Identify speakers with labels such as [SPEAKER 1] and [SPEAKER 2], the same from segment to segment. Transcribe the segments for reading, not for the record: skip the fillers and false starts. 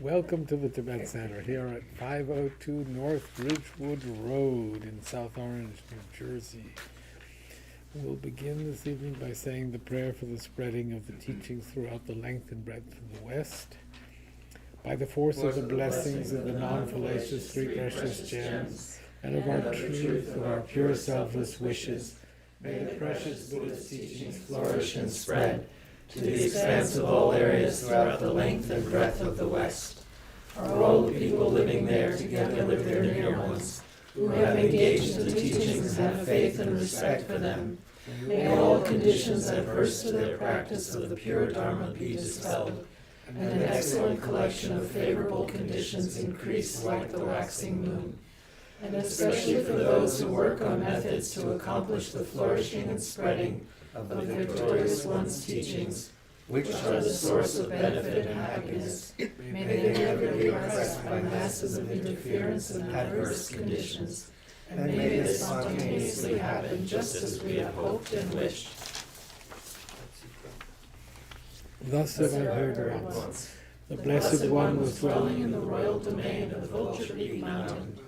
[SPEAKER 1] Welcome to the Tibet Center here at 502 North Ridgewood Road in South Orange, New Jersey. We'll begin this evening by saying the prayer for the spreading of the teachings throughout the length and breadth of the West. By the force of the blessings of the non-fallacious three precious gems, and of our truth, of our pure selfless wishes, may the precious Buddha's teachings flourish and spread to the expanse of all areas throughout the length and breadth of the West. For all the people living there, together with their near ones, who have engaged in the teachings and have faith and respect for them, may all conditions adverse to their practice of the pure Dharma be dispelled, and an excellent collection of favorable conditions increase like the waxing moon. And especially for those who work on methods to accomplish the flourishing and spreading of the victorious one's teachings, which are the source of benefit and happiness, may they never be oppressed by masses of interference and adverse conditions, and may this spontaneously happen just as we have hoped and wished. Thus have I heard once. The Blessed One was dwelling in the royal domain of Vulture Peak Mountain,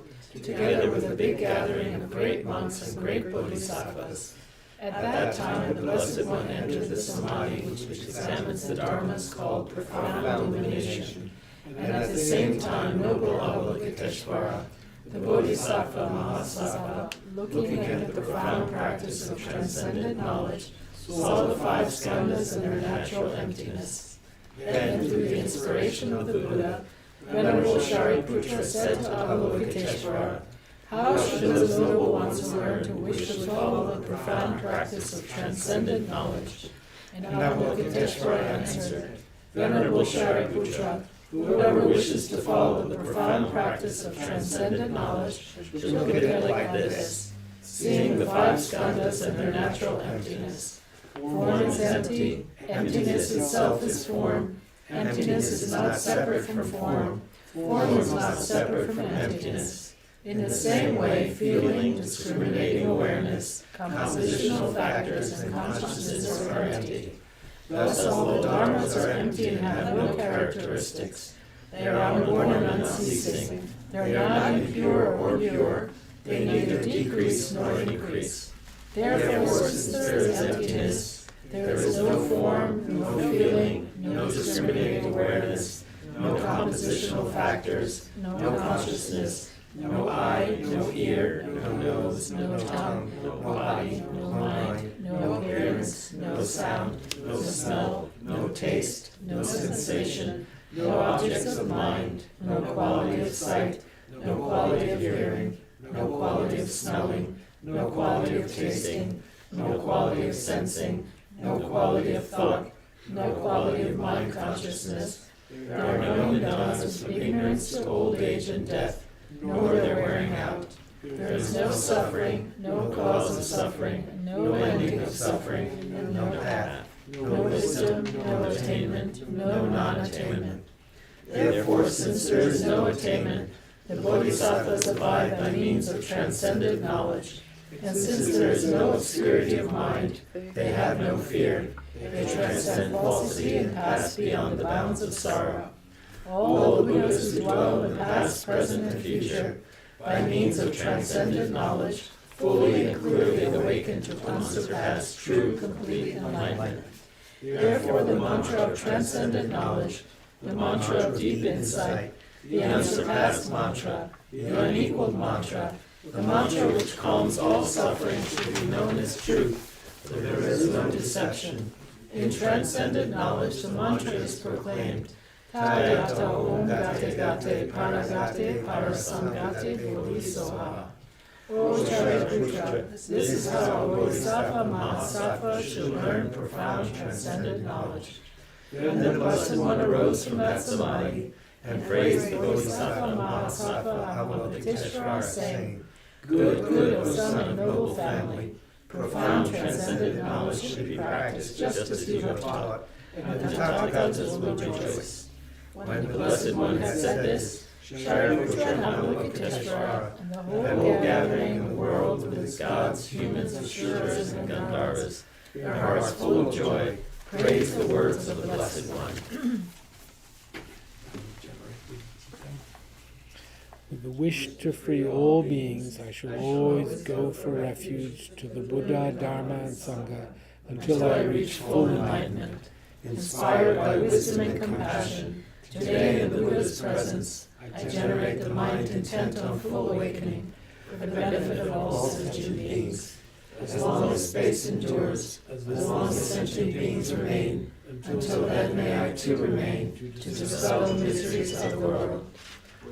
[SPEAKER 1] together with a big gathering of great monks and great bodhisattvas. At that time, the Blessed One entered the Samadhi, which examines the dharmas called profound illumination, and at the same time, noble Avalokiteshvara, the Bodhisattva Mahasattva, looking at the profound practice of transcendent knowledge, saw the five skandhas and their natural emptiness. Then, through the inspiration of the Buddha, Venerable Shariputra said to Avalokiteshvara, "How should those noble ones learn to wish to follow the profound practice of transcendent knowledge?" And Avalokiteshvara answered, "Venerable Shariputra, whoever wishes to follow the profound practice of transcendent knowledge should look at it like this, seeing the five skandhas and their natural emptiness. Form is empty, emptiness itself is form, emptiness is not separate from form, form is not separate from emptiness. In the same way, feeling, discriminating awareness, compositional factors, and consciousness are empty. Thus, although dharmas are empty and have no characteristics, they are unborn and unceasing. They are not impure or pure. They neither decrease nor increase. Therefore, since there is emptiness, there is no form, no feeling, no discriminating awareness, no compositional factors, no consciousness, no eye, no ear, no nose, no tongue, no body, no mind, no appearance, no sound, no smell, no taste, no sensation, no objects of mind, no quality of sight, no quality of hearing, no quality of smelling, no quality of tasting, no quality of sensing, no quality of thought, no quality of mind consciousness. There are no nidanas from ignorance to old age and death, nor their wearing out. There is no suffering, no cause of suffering, no ending of suffering, and no path, no wisdom, no attainment, no non-attainment. Therefore, since there is no attainment, the bodhisattvas abide by means of transcendent knowledge, and since there is no obscurity of mind, they have no fear. They transcend falsity and pass beyond the bounds of sorrow. All the Buddhas who dwell in the past, present, and future, by means of transcendent knowledge, fully and clearly awaken to unsurpassed, true, complete enlightenment. Therefore, the mantra of transcendent knowledge, the mantra of deep insight, the unsurpassed mantra, the unequaled mantra, the mantra which calms all suffering should be known as truth, for there is no deception. In transcendent knowledge, the mantra is proclaimed, Tathagata Om Gate Gate Paragate Parasamgate Bodhisoha. O Shariputra, this is how a Bodhisattva Mahasattva should learn profound transcendent knowledge. Then the Blessed One arose from that samadhi and praised the Bodhisattva Mahasattva Avalokiteshvara, saying, Good, good, O son of noble family, profound transcendent knowledge should be practiced just as you have taught, and the Tathagatas will rejoice. When the Blessed One had said this, Shariputra and Avalokiteshvara, and the whole gathering in the world with its gods, humans, asuras, and Gandharvas, their hearts full of joy, praised the words of the Blessed One. With the wish to free all beings, I shall always go for refuge to the Buddha, Dharma, and Sangha until I reach full enlightenment. Inspired by wisdom and compassion, today in the Buddha's presence, I generate the mind intent on full awakening for the benefit of all sentient beings. As long as space endures, as long as sentient beings remain, until then may I too remain to dispel the miseries of the world.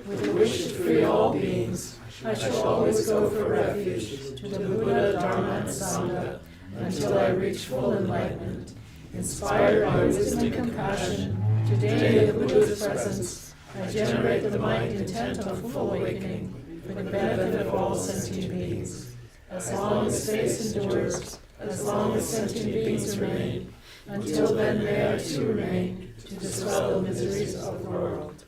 [SPEAKER 1] With the wish to free all beings, I shall always go for refuge to the Buddha, Dharma, and Sangha until I reach full enlightenment. Inspired by wisdom and compassion, today in the Buddha's presence, I generate the mind intent on full awakening for the benefit of all sentient beings. As long as space endures, as long as sentient beings remain, until then may I too remain to dispel the miseries of the world.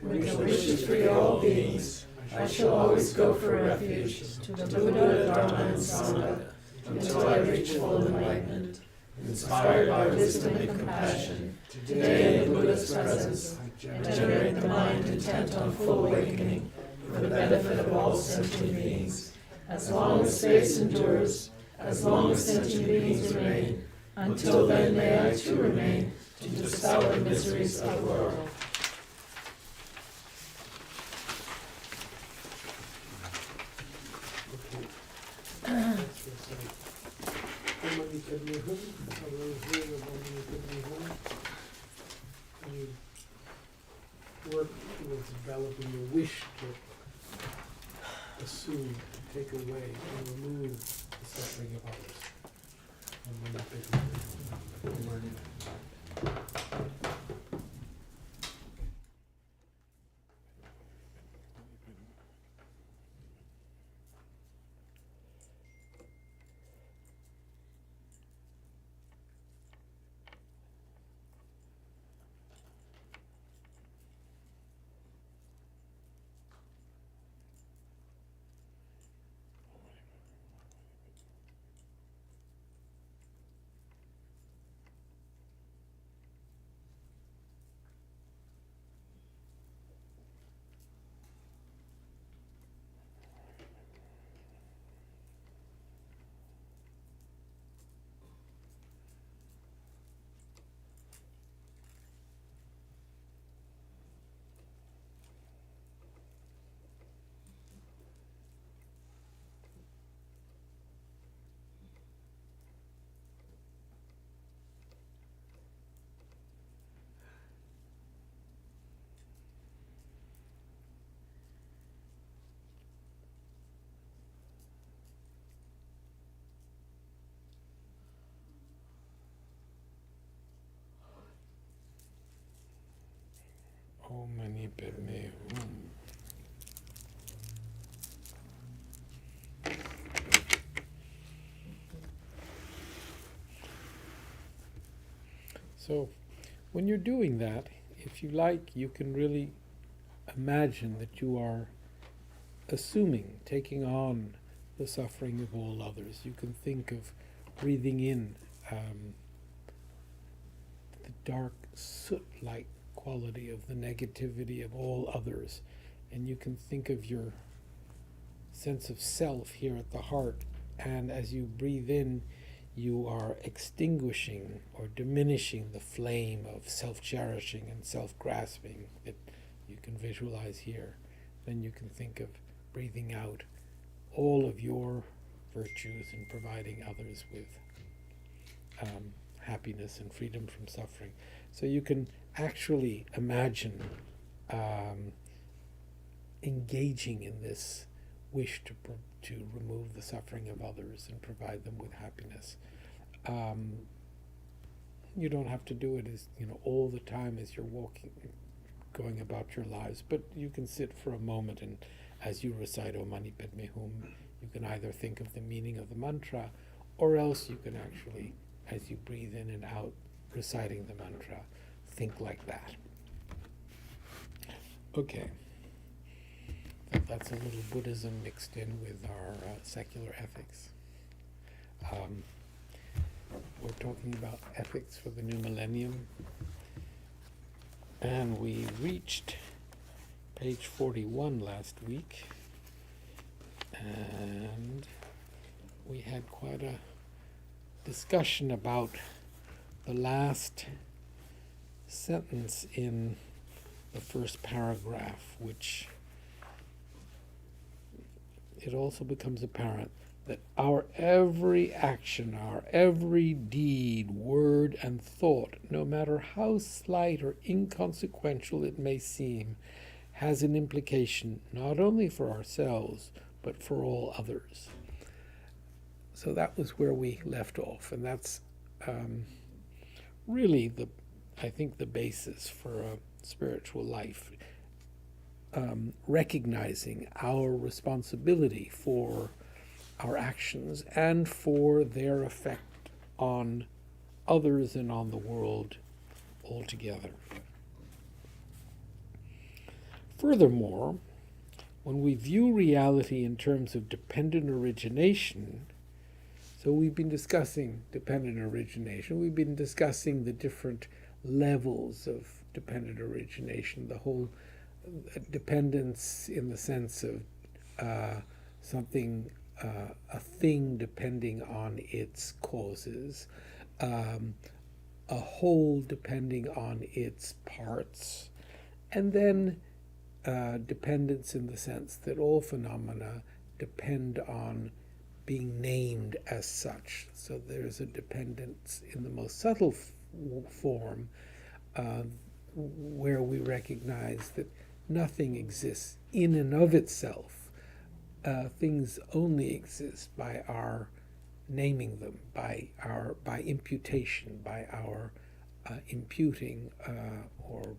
[SPEAKER 1] With the wish to free all beings, I shall always go for refuge to the Buddha, Dharma, and Sangha until I reach full enlightenment. Inspired by wisdom and compassion, today in the Buddha's presence, I generate the mind intent on full awakening for the benefit of all sentient beings. As long as space endures, as long as sentient beings remain, until then may I too remain to dispel the miseries of the world.
[SPEAKER 2] You work towards developing the wish to assume, take away, and remove the suffering of others.
[SPEAKER 1] Om Mani Padme Hum. So, when you're doing that, if you like, you can really imagine that you are assuming, taking on the suffering of all others. You can think of breathing in the dark soot-like quality of the negativity of all others, and you can think of your sense of self here at the heart, and as you breathe in, you are extinguishing or diminishing the flame of self-cherishing and self-grasping that you can visualize here. Then you can think of breathing out all of your virtues and providing others with happiness and freedom from suffering. So you can actually imagine engaging in this wish to remove the suffering of others and provide them with happiness. You don't have to do it as all the time as you're going about your lives, but you can sit for a moment, and as you recite Om Mani Padme Hum, you can either think of the meaning of the mantra, or else you can actually, as you breathe in and out, reciting the mantra, think like that. Okay. That's a little Buddhism mixed in with our secular ethics. We're talking about ethics for the new millennium, and we reached page 41 last week, and we had quite a discussion about the last sentence in the first paragraph, which it also becomes apparent that our every action, our every deed, word, and thought, no matter how slight or inconsequential it may seem, has an implication not only for ourselves, but for all others. So that was where we left off, and that's really I think the basis for a spiritual life, recognizing our responsibility for our actions and for their effect on others and on the world altogether. Furthermore, when we view reality in terms of dependent origination, so we've been discussing dependent origination, we've been discussing the different levels of dependent origination, the whole dependence in the sense of something, a thing depending on its causes, a whole depending on its parts, and then dependence in the sense that all phenomena depend on being named as such. So there's a dependence in the most subtle form where we recognize that nothing exists in and of itself. Things only exist by our naming them, by imputation, by our imputing or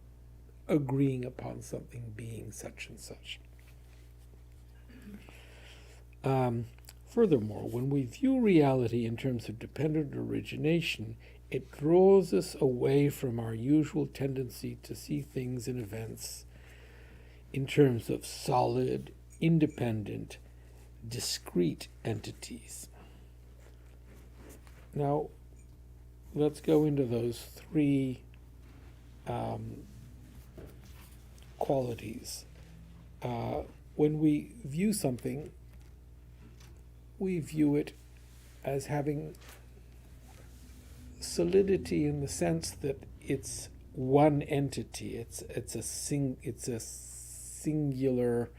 [SPEAKER 1] agreeing upon something being such and such. Furthermore, when we view reality in terms of dependent origination, it draws us away from our usual tendency to see things and events in terms of solid, independent, discrete entities. Now, let's go into those three qualities. When we view something, we view it as having solidity in the sense that it's one entity. It's a singular.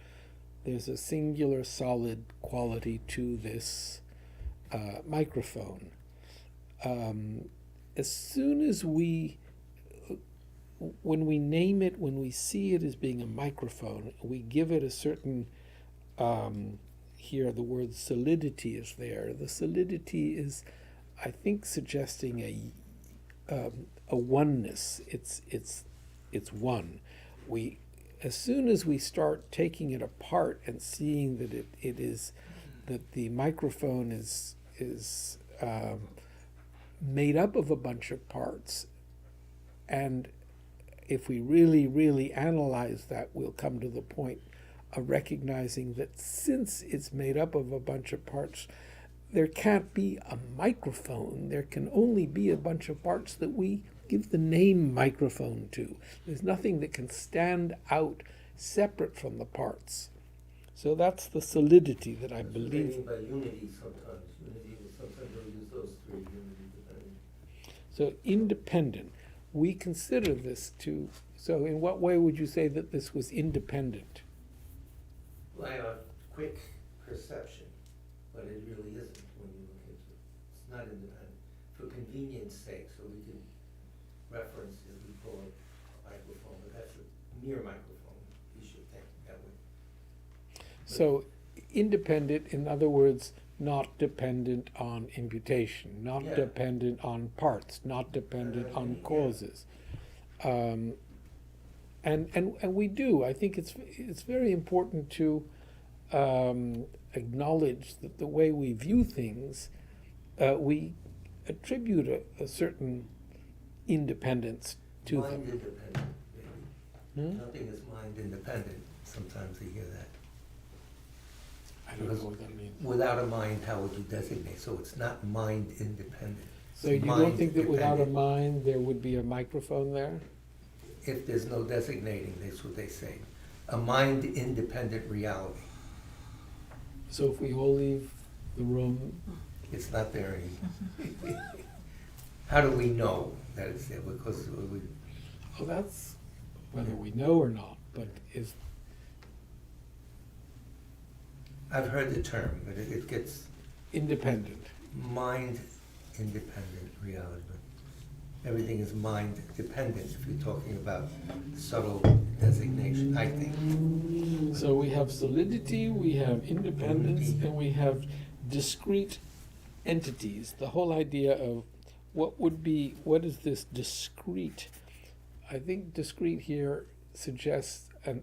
[SPEAKER 1] There's a singular solid quality to this microphone. As soon as when we name it, when we see it as being a microphone, we give it a certain, here the word solidity is there. The solidity is, I think, suggesting a oneness. It's one. As soon as we start taking it apart and seeing that that the microphone is made up of a bunch of parts, and if we really, really analyze that, we'll come to the point of recognizing that since it's made up of a bunch of parts, there can't be a microphone. There can only be a bunch of parts that we give the name microphone to. There's nothing that can stand out separate from the parts. So that's the solidity that I believe.
[SPEAKER 3] By unity sometimes. Sometimes they'll use those three, unity, dependent.
[SPEAKER 1] So independent. We consider this to, so in what way would you say that this was independent?
[SPEAKER 3] By a quick perception, but it really isn't when you look into it. It's not independent. For convenience sake, so we can reference it, we call it a microphone, but that's a mere microphone. You should think that way.
[SPEAKER 1] So independent, in other words, not dependent on imputation, not dependent on parts, not dependent on causes. And we do. I think it's very important to acknowledge that the way we view things, we attribute a certain independence to
[SPEAKER 3] mind
[SPEAKER 1] them.
[SPEAKER 3] Independent, maybe. Nothing is mind independent. Sometimes you hear that.
[SPEAKER 1] I don't know what that means.
[SPEAKER 3] Without a mind, how would you designate? So it's not mind independent.
[SPEAKER 1] So you don't think that without a mind there would be a microphone there?
[SPEAKER 3] If there's no designating, that's what they say. a mind-independent reality.
[SPEAKER 1] So if we all leave the room,
[SPEAKER 3] It's not there anymore. How do we know that it's there? Because we,
[SPEAKER 1] oh, that's whether we know or not, but is,
[SPEAKER 3] I've heard the term, but it gets
[SPEAKER 1] independent.
[SPEAKER 3] mind-independent reality. But everything is mind-dependent if you're talking about subtle designation, I think.
[SPEAKER 1] So we have solidity, we have independence, and we have discrete entities. The whole idea of what is this discrete? I think discrete here suggests an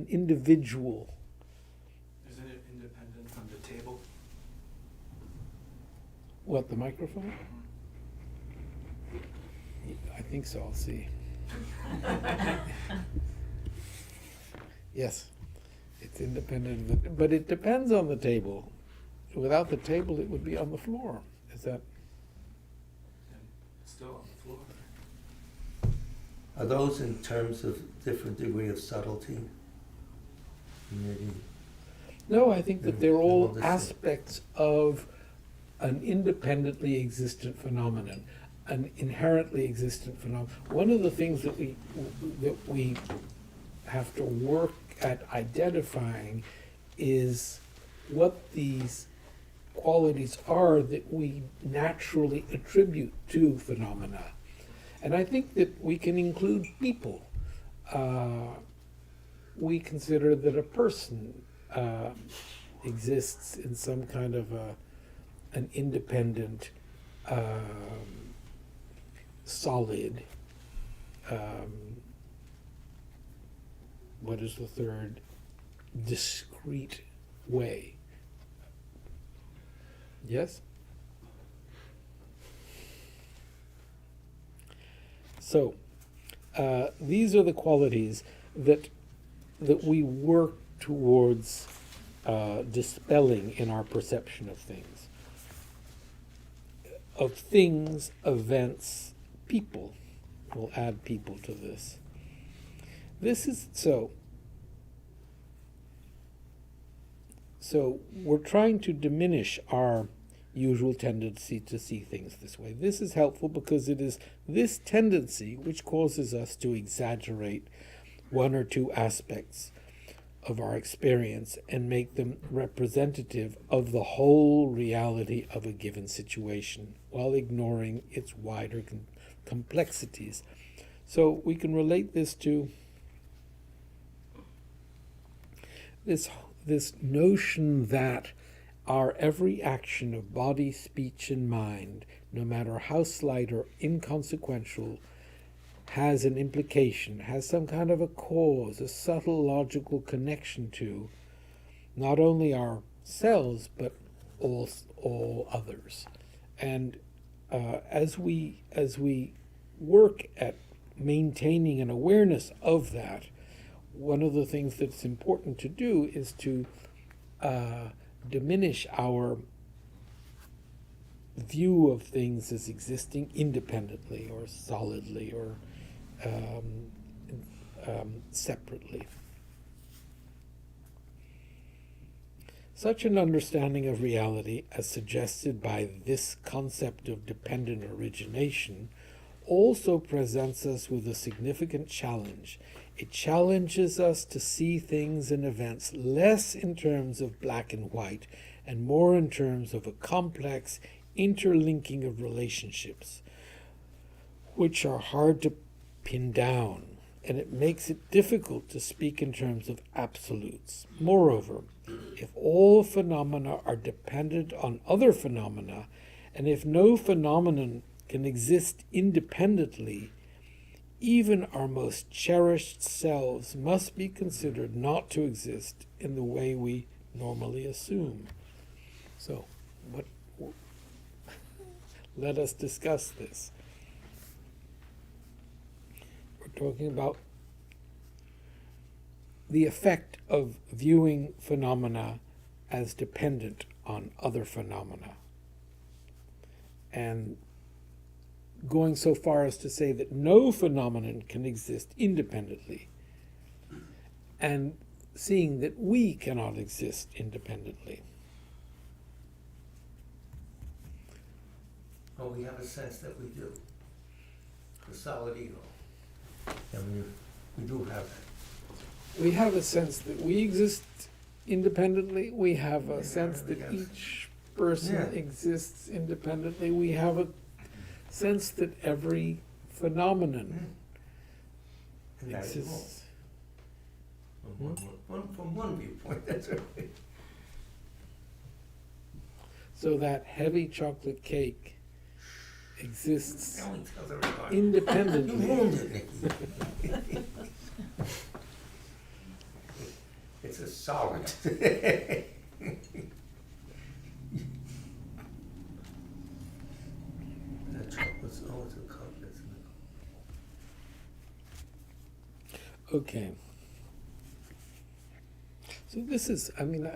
[SPEAKER 1] individual.
[SPEAKER 4] Isn't it independent from the table?
[SPEAKER 1] What, the microphone? I think so, I'll see. Yes, it's independent, but it depends on the table. Without the table, it would be on the floor. Is that?
[SPEAKER 4] And it's still on the floor.
[SPEAKER 3] Are those in terms of different degree of subtlety? Maybe.
[SPEAKER 1] No, I think that they're
[SPEAKER 3] They're
[SPEAKER 1] all
[SPEAKER 3] all the same.
[SPEAKER 1] aspects of an independently existent phenomenon, an inherently existent phenomenon. One of the things that we have to work at identifying is what these qualities are that we naturally attribute to phenomena. And I think that we can include people. We consider that a person exists in some kind of an independent, solid, what is the third? Discrete way. Yes? So, these are the qualities that we work towards dispelling in our perception of things. Of things, events, people. We'll add people to this. This is so. So we're trying to diminish our usual tendency to see things this way. This is helpful because it is this tendency which causes us to exaggerate one or two aspects of our experience and make them representative of the whole reality of a given situation while ignoring its wider complexities. So we can relate this to this notion that our every action of body, speech, and mind, no matter how slight or inconsequential, has an implication, has some kind of a cause, a subtle logical connection to not only ourselves, but all others. And as we work at maintaining an awareness of that, one of the things that's important to do is to diminish our view of things as existing independently or solidly or separately. Such an understanding of reality, as suggested by this concept of dependent origination, also presents us with a significant challenge. It challenges us to see things and events less in terms of black and white and more in terms of a complex interlinking of relationships, which are hard to pin down, and it makes it difficult to speak in terms of absolutes. Moreover, if all phenomena are dependent on other phenomena, and if no phenomenon can exist independently, even our most cherished selves must be considered not to exist in the way we normally assume. So, let us discuss this. We're talking about the effect of viewing phenomena as dependent on other phenomena, and going so far as to say that no phenomenon can exist independently. and seeing that we cannot exist independently.
[SPEAKER 3] Well, we have a sense that we do. The solid ego. And we do have that.
[SPEAKER 1] We have a sense that we exist independently. We have a sense that
[SPEAKER 3] yes.
[SPEAKER 1] each person
[SPEAKER 3] Yeah.
[SPEAKER 1] exists independently. We have a sense that every phenomenon
[SPEAKER 3] And that is wrong.
[SPEAKER 1] exists.
[SPEAKER 3] From one viewpoint, that's right.
[SPEAKER 1] So that heavy chocolate cake exists
[SPEAKER 3] Only tells everybody. You
[SPEAKER 1] independently.
[SPEAKER 3] ruined it, Nikki. It's a solid. The chocolate's always a complex.
[SPEAKER 1] Okay. So this is, I mean,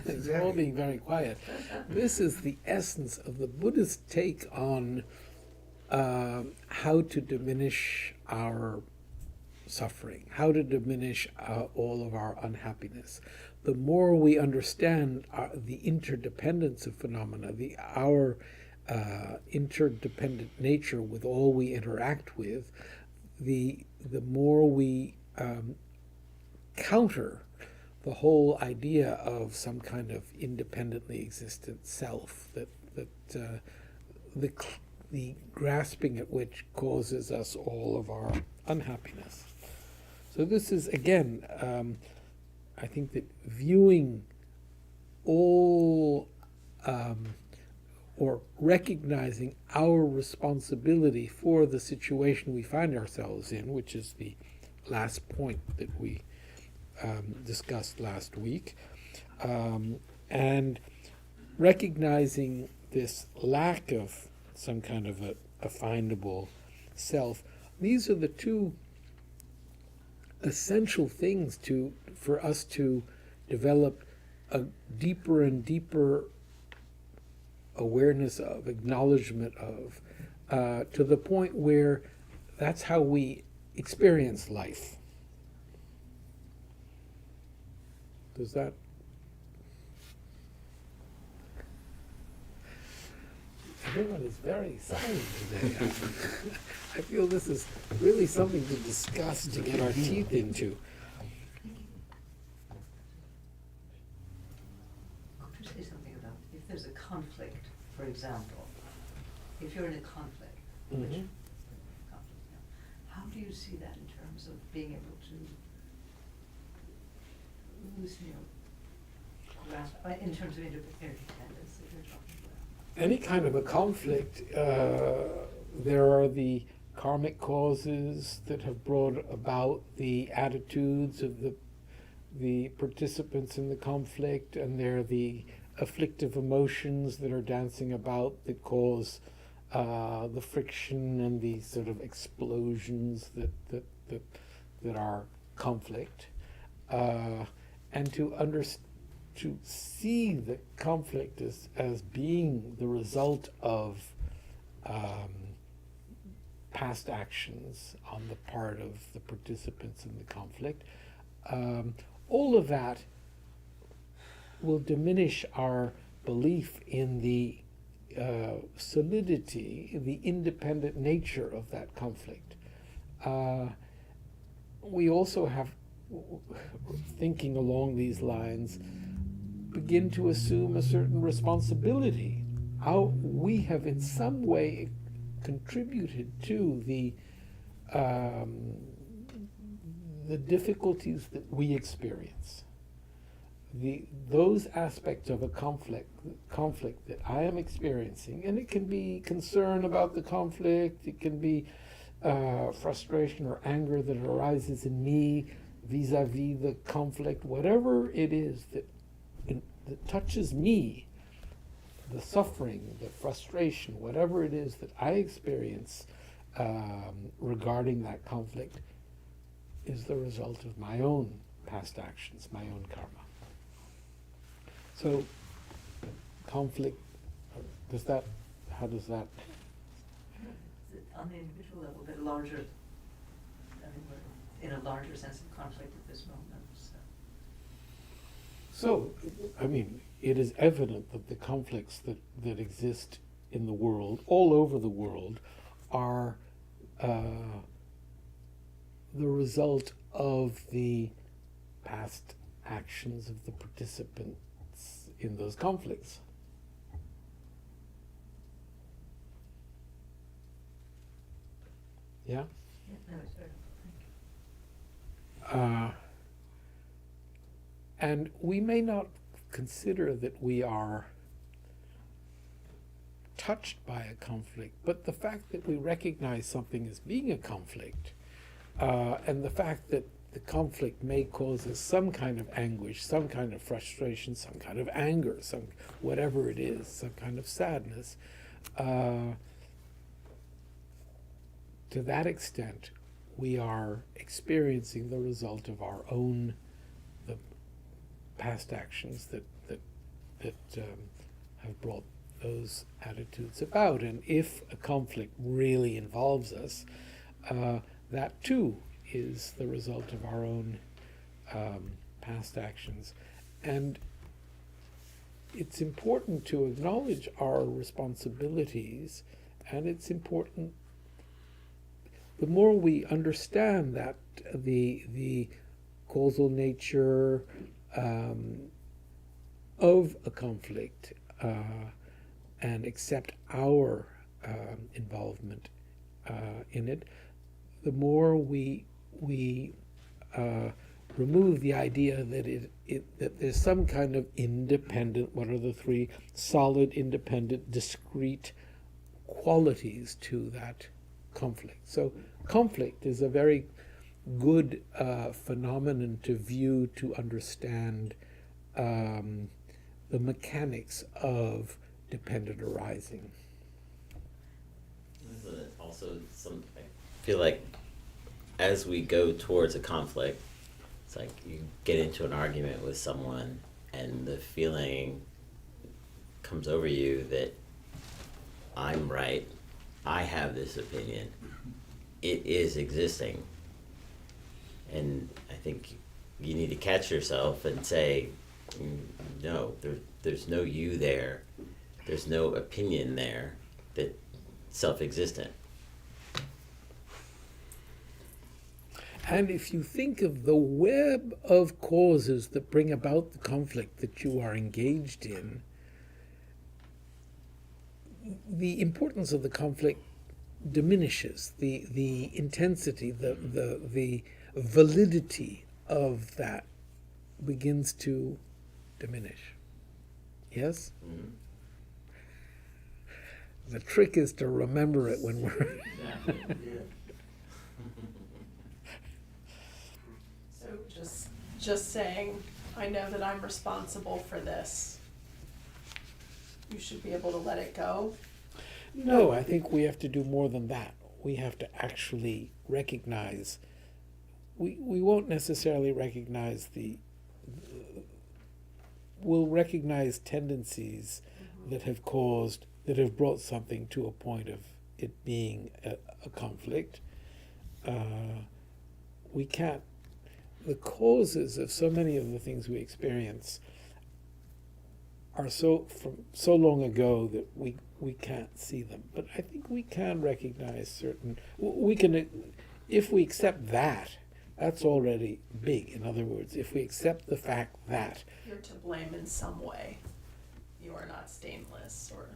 [SPEAKER 1] it's all being very quiet. This is the essence of the Buddhist take on how to diminish our suffering, how to diminish all of our unhappiness. The more we understand the interdependence of phenomena, our interdependent nature with all we interact with, the more we counter the whole idea of some kind of independently existent self, that the grasping at which causes us all of our unhappiness. So this is, again, I think that viewing all, or recognizing our responsibility for the situation we find ourselves in, which is the last point that we discussed last week, and recognizing this lack of some kind of a findable self. These are the two essential things for us to develop a deeper and deeper awareness of, acknowledgement of, to the point where that's how we experience life. Does that? Everyone is very silent today. I feel this is really something to discuss, to get our teeth into.
[SPEAKER 5] Could you say something about if there's a conflict, for example, if you're in a conflict, which
[SPEAKER 1] Mhm.
[SPEAKER 5] conflict now, how do you see that in terms of being able to loosen your grasp, in terms of interdependence that you're talking about?
[SPEAKER 1] Any kind of a conflict, there are the karmic causes that have brought about the attitudes of the participants in the conflict, and there are the afflictive emotions that are dancing about that cause the friction and the sort of explosions that are conflict, and to see the conflict as being the result of past actions on the part of the participants in the conflict, all of that will diminish our belief in the solidity, the independent nature of that conflict. We also have, thinking along these lines, begin to assume a certain responsibility. How we have in some way contributed to the difficulties that we experience. Those aspects of a conflict that I am experiencing, and it can be concern about the conflict, it can be frustration or anger that arises in me vis-a-vis the conflict, whatever it is that touches me, the suffering, the frustration, whatever it is that I experience regarding that conflict, is the result of my own past actions, my own karma. So, conflict, how does that?
[SPEAKER 5] Is it on the individual level, but larger, I mean, we're in a a larger sense of conflict at this moment, so.
[SPEAKER 1] So, I mean, it is evident that the conflicts that exist in the world, all over the world, are the result of the past actions of the participants in those conflicts. Yeah?
[SPEAKER 5] Yeah, no, it's very helpful, thank you.
[SPEAKER 1] And we may not consider that we are touched by a conflict, but the fact that we recognize something as being a conflict, and the fact that the conflict may cause us some kind of anguish, some kind of frustration, some kind of anger, some whatever it is, some kind of sadness, to that extent, we are experiencing the result of our own the past actions that have brought those attitudes about. And if a conflict really involves us, that too is the result of our own past actions. And it's important to acknowledge our responsibilities, and it's important, the more we understand that the causal nature of a conflict and accept our involvement in it, the more we remove the idea that that there's some kind of independent, what are the three solid, independent, discrete qualities to that conflict. So conflict is a very good phenomenon to view, to understand the mechanics of dependent arising.
[SPEAKER 6] Also, I feel like as we go towards a conflict, it's like you get into an argument with someone and the feeling comes over you that I'm right, I have this opinion, it is existing. And I think you need to catch yourself and say, no, there's no you there, there's no opinion there, that's self-existent.
[SPEAKER 1] And if you think of the web of causes that bring about the conflict that you are engaged in, the importance of the conflict diminishes. The intensity, the validity of that begins to diminish. Yes?
[SPEAKER 6] Mm-hmm.
[SPEAKER 1] The trick is to remember it when we're...
[SPEAKER 3] Yeah.
[SPEAKER 7] So just saying, I know that I'm responsible for this. You should be able to let it go.
[SPEAKER 1] No, I think we have to do more than that. We have to actually recognize, we won't necessarily recognize we'll recognize tendencies that have brought something to a point of it being a conflict. We can't, the causes of so many of the things we experience are from so long ago that we can't see them. But I think we can recognize if we accept that, that's already big. In other words, if we accept the fact that
[SPEAKER 7] You're to blame in some way. You are not stainless or...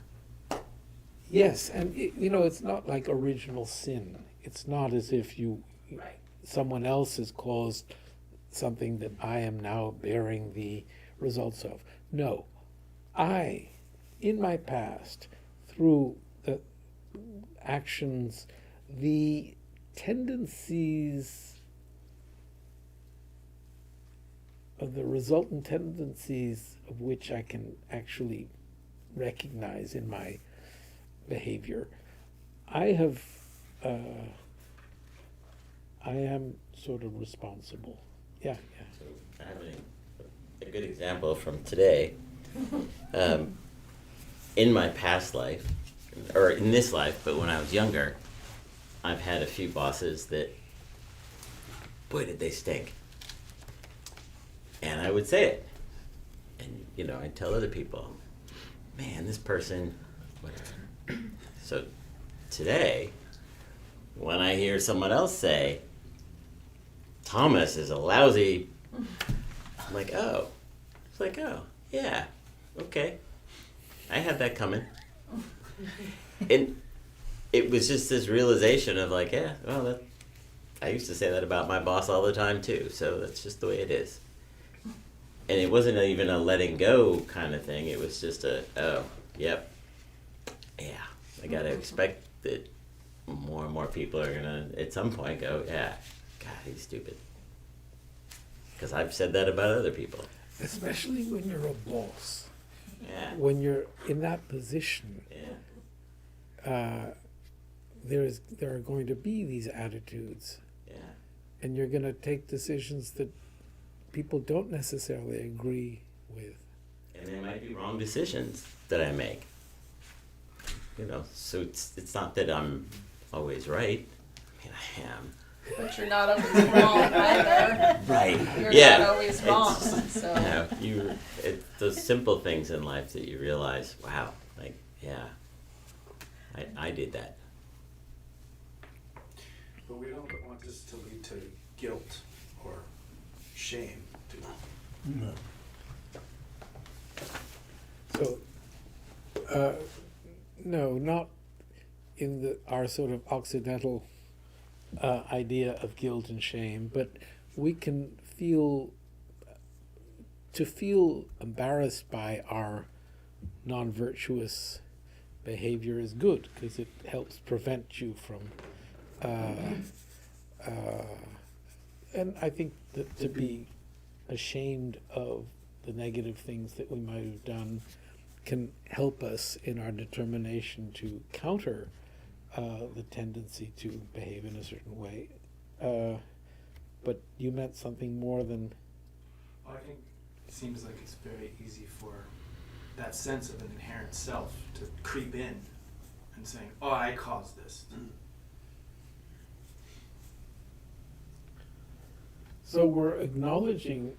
[SPEAKER 1] yes, and it's not like original sin. It's not as if
[SPEAKER 7] Right.
[SPEAKER 1] someone else has caused something that I am now bearing the results of. No, I, in my past, through the actions, the tendencies of the resultant tendencies of which I can actually recognize in my behavior, I am sort of responsible. Yeah.
[SPEAKER 6] So I have a good example from today. In my past life, or in this life, but when I was younger, I've had a few bosses that boy, did they stink. And I would say it. And, you know, I'd tell other people, man, this person, whatever. So today, when I hear someone else say, Thomas is a lousy, I'm like, oh. It's like, oh, yeah, okay. I had that coming. And it was just this realization of like, yeah, well, I used to say that about my boss all the time too, so that's just the way it is. And it wasn't even a letting go kind of thing, it was just a, oh, yep, yeah, I gotta expect that more and more people are gonna, at some point, go, yeah, God, he's stupid. Because I've said that about other people.
[SPEAKER 1] Especially when you're a boss.
[SPEAKER 6] Yeah.
[SPEAKER 1] When you're in that position,
[SPEAKER 6] Yeah.
[SPEAKER 1] there are going to be these attitudes,
[SPEAKER 6] Yeah.
[SPEAKER 1] and you're going to take decisions that people don't necessarily agree with.
[SPEAKER 6] And they might be wrong decisions that I make. You know, so it's not that I'm always right. I mean, I am.
[SPEAKER 7] But you're not always wrong either.
[SPEAKER 6] Right.
[SPEAKER 7] You're
[SPEAKER 6] Yeah.
[SPEAKER 7] not always wrong,
[SPEAKER 6] It's-
[SPEAKER 7] so.
[SPEAKER 6] You know, those simple things in life that you realize, wow, like, yeah, I did that.
[SPEAKER 4] But we don't want this to lead to guilt or shame, do we?
[SPEAKER 1] So, no, not in our sort of Occidental idea of guilt and shame, but we can feel embarrassed by our non-virtuous behavior is good because it helps prevent you from and I think that to be ashamed of the negative things that we might have done can help us in our determination to counter the tendency to behave in a certain way. But you meant something more than...
[SPEAKER 4] Well, I think it seems like it's very easy for that sense of an inherent self to creep in and saying, oh, I caused this.
[SPEAKER 1] So we're acknowledging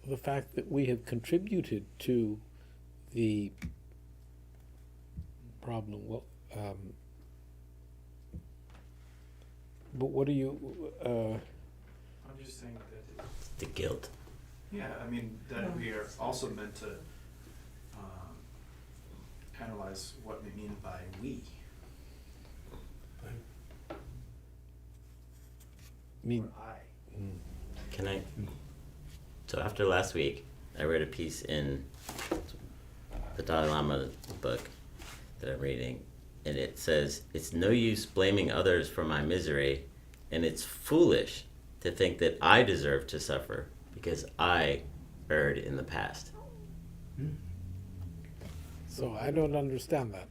[SPEAKER 1] the fact that we have contributed to the problem. Well, but what do you...
[SPEAKER 4] I'm just saying that,
[SPEAKER 6] The guilt.
[SPEAKER 4] yeah, I mean, that we are also meant to analyze what we mean by we.
[SPEAKER 1] mean,
[SPEAKER 4] Or I.
[SPEAKER 6] Can I? So after last week, I read a piece in the Dalai Lama book that I'm reading, and it says, it's no use blaming others for my misery, and it's foolish to think that I deserve to suffer because I erred in the past.
[SPEAKER 1] so I don't understand that.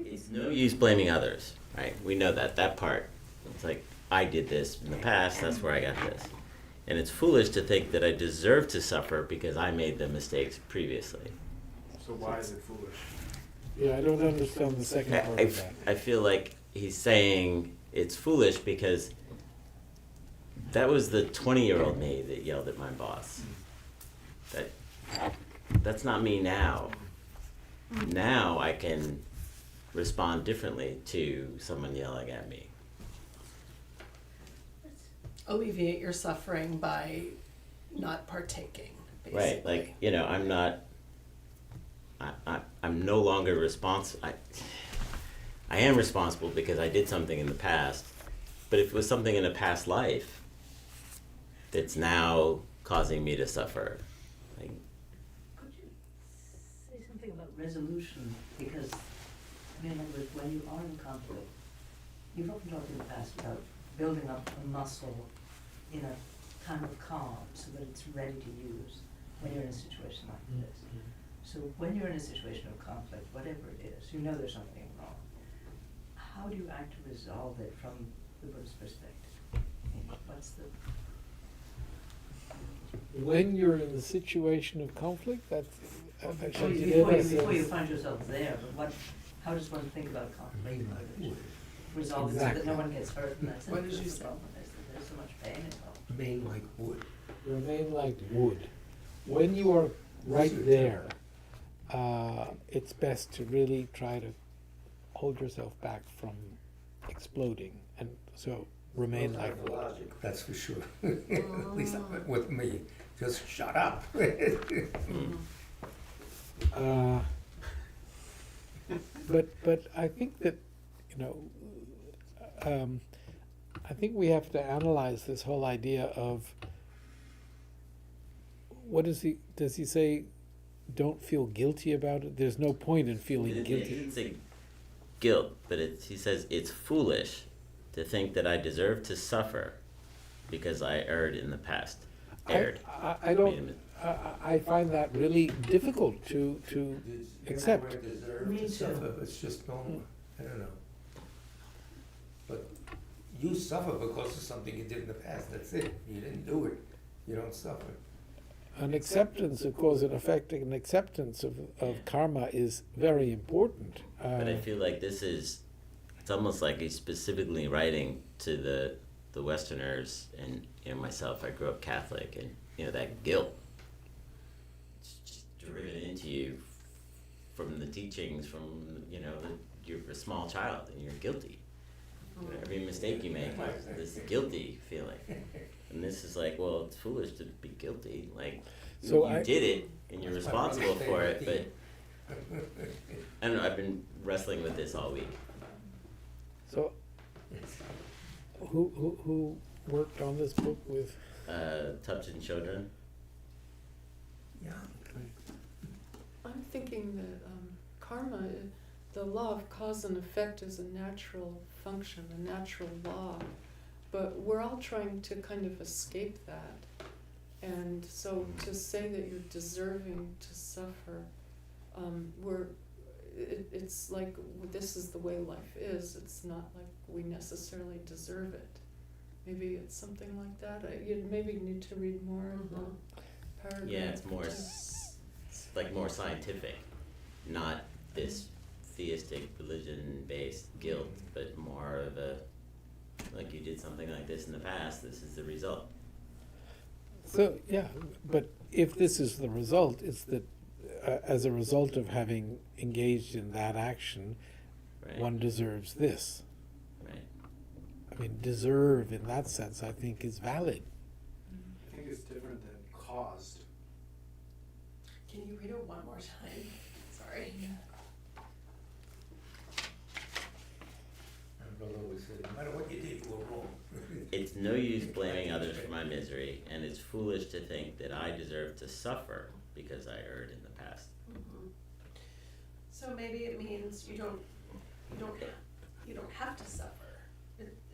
[SPEAKER 6] It's no use blaming others, right? We know that part. It's like, I did this in the past, that's where I got this. And it's foolish to think that I deserve to suffer because I made the mistakes previously.
[SPEAKER 4] So why is it foolish?
[SPEAKER 1] Yeah, I don't understand the second part of that.
[SPEAKER 6] I feel like he's saying it's foolish because that was the 20-year-old me that yelled at my boss. That's not me now. Now I can respond differently to someone yelling at me.
[SPEAKER 7] Alleviate your suffering by not partaking, basically.
[SPEAKER 6] Right, like, you know, I'm not, I'm no longer responsible. I am responsible because I did something in the past, but if it was something in a past life that's now causing me to suffer, like,
[SPEAKER 5] Could you say something about resolution? Because, I mean, in other words, when you are in conflict, you've often talked in the past about building up a muscle in a time of calm so that it's ready to use when you're in a situation like this. So when you're in a situation of conflict, whatever it is, you know there's something wrong. How do you act to resolve it from the Buddhist perspective? I mean, what's the...
[SPEAKER 1] When you're in the situation of conflict, that's...
[SPEAKER 5] Before you find yourself there, but how does one think about conflict? resolve it so that
[SPEAKER 1] Exactly.
[SPEAKER 5] no one gets hurt, and that's it.
[SPEAKER 7] What did
[SPEAKER 5] That's
[SPEAKER 7] you
[SPEAKER 5] the
[SPEAKER 7] say?
[SPEAKER 5] problem, is that there's so much pain involved.
[SPEAKER 3] Remain like wood.
[SPEAKER 1] Remain like wood. When you are right there, it's best to really try to hold yourself back from exploding, and so remain like wood.
[SPEAKER 3] Logic, that's for sure. At least with me. Just shut up.
[SPEAKER 1] But I think that, I think we have to analyze this whole idea of does he say, don't feel guilty about it? There's no point in feeling
[SPEAKER 6] He
[SPEAKER 1] guilty.
[SPEAKER 6] didn't say guilt, but he says it's foolish to think that I deserve to suffer because I erred in the past. Erred.
[SPEAKER 1] I don't, I find that really difficult to accept.
[SPEAKER 3] Deserve
[SPEAKER 5] Me
[SPEAKER 3] to
[SPEAKER 5] too.
[SPEAKER 3] suffer, it's just normal. I don't know. But you suffer because of something you did in the past, that's it. You didn't do it, you don't suffer.
[SPEAKER 1] An acceptance of cause and effect, an acceptance of karma is very important.
[SPEAKER 6] But I feel like it's almost like he's specifically writing to the Westerners, and myself, I grew up Catholic, and that guilt, it's just driven into you from the teachings, from you're a small child and you're guilty. Every mistake you make, there's this guilty feeling, and this is like, well, it's foolish to be guilty. Like,
[SPEAKER 1] So
[SPEAKER 6] you did it and you're
[SPEAKER 3] That's my
[SPEAKER 6] responsible
[SPEAKER 3] brother's
[SPEAKER 6] for it,
[SPEAKER 3] favorite
[SPEAKER 6] but I don't know. I've been wrestling with this all week.
[SPEAKER 1] So, who worked on this book with?
[SPEAKER 6] Tubton children.
[SPEAKER 3] Yeah.
[SPEAKER 7] I'm thinking that karma, the law of cause and effect, is a natural function, a natural law, but we're all trying to kind of escape that. And so to say that you're deserving to suffer, it's like this is the way life is. It's not like we necessarily deserve it. Maybe it's something like that. You maybe need to read more of the paragraph.
[SPEAKER 6] Yeah, it's more like more scientific, not this theistic religion-based guilt, but more of a like you did something like this in the past. This is the result.
[SPEAKER 1] So, yeah, but if this is the result, it's that as a result of having engaged in that action,
[SPEAKER 6] Right.
[SPEAKER 1] one deserves this.
[SPEAKER 6] Right.
[SPEAKER 1] I mean, deserve in that sense, I think, is valid.
[SPEAKER 4] I think it's different than caused.
[SPEAKER 7] Can you read it one more time? Sorry.
[SPEAKER 3] My brother always said, no matter what you did, you were wrong.
[SPEAKER 6] It's no use blaming others for my misery, and it's foolish to think that I deserve to suffer because I erred in the past.
[SPEAKER 7] So maybe it means you don't have to suffer.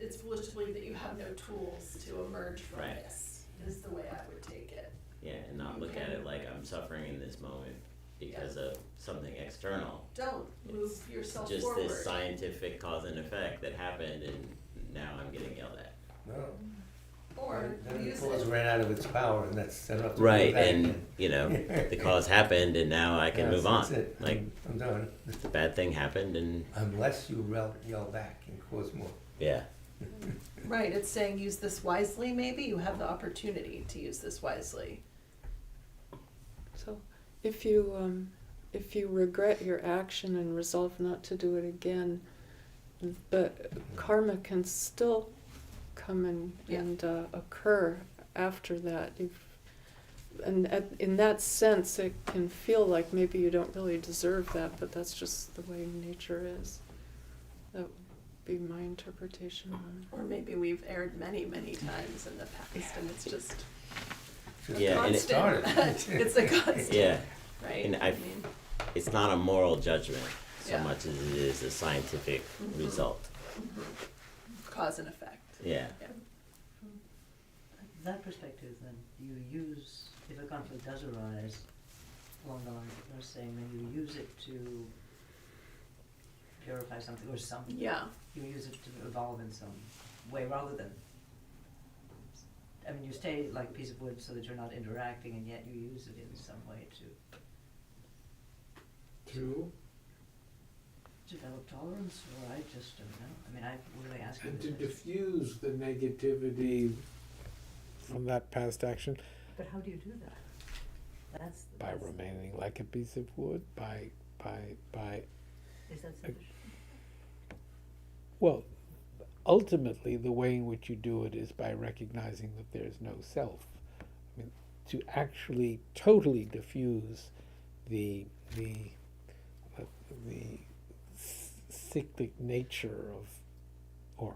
[SPEAKER 7] It's foolish to believe that you have no tools to emerge from
[SPEAKER 6] Right.
[SPEAKER 7] this, is the way I would take it.
[SPEAKER 6] Yeah, and not look at it like I'm suffering in this moment because of something external.
[SPEAKER 7] Don't move yourself
[SPEAKER 6] Just
[SPEAKER 7] forward.
[SPEAKER 6] this scientific cause and effect that happened, and now I'm getting yelled at.
[SPEAKER 3] No.
[SPEAKER 7] Or
[SPEAKER 3] Then the
[SPEAKER 7] use
[SPEAKER 3] cause
[SPEAKER 7] it.
[SPEAKER 3] ran out of its power, and that's enough to
[SPEAKER 6] Right,
[SPEAKER 3] do that
[SPEAKER 6] and
[SPEAKER 3] again.
[SPEAKER 6] the cause happened, and now I can
[SPEAKER 3] Yes,
[SPEAKER 6] move on.
[SPEAKER 3] That's it.
[SPEAKER 6] Like
[SPEAKER 3] I'm done.
[SPEAKER 6] the bad thing happened, and
[SPEAKER 3] Unless you yell back and cause more.
[SPEAKER 6] yeah,
[SPEAKER 7] Right, it's saying use this wisely, maybe, you have the opportunity to use this wisely. So, if you regret your action and resolve not to do it again, but karma can still come and occur after that. In that sense, it can feel like maybe you don't really deserve that, but that's just the way nature is. That would be my interpretation on it. Or maybe we've erred many, many times in the past, and it's just
[SPEAKER 6] Yeah, and it
[SPEAKER 3] started.
[SPEAKER 7] it's a constant,
[SPEAKER 6] yeah.
[SPEAKER 7] right?
[SPEAKER 6] And it's not a moral judgment so
[SPEAKER 7] Yeah.
[SPEAKER 6] much as it is a scientific result.
[SPEAKER 7] Cause and effect.
[SPEAKER 6] Yeah.
[SPEAKER 5] That perspective, then, you use, if a conflict does arise along the lines that you're saying, then you use it to purify something or something.
[SPEAKER 7] Yeah.
[SPEAKER 5] You use it to evolve in some way rather than, I mean, you stay like a piece of wood so that you're not interacting, and yet you use it in some way to.
[SPEAKER 1] True.
[SPEAKER 5] develop tolerance, or I just don't know. I mean, I really ask you
[SPEAKER 1] And
[SPEAKER 5] this
[SPEAKER 1] to
[SPEAKER 5] question.
[SPEAKER 1] diffuse the negativity from that past action
[SPEAKER 5] But how do you do that?
[SPEAKER 1] by remaining like a piece of wood, by
[SPEAKER 5] Is that sufficient?
[SPEAKER 1] well, ultimately the way in which you do it is by recognizing that there's no self. I mean, to actually totally diffuse the cyclic nature of, or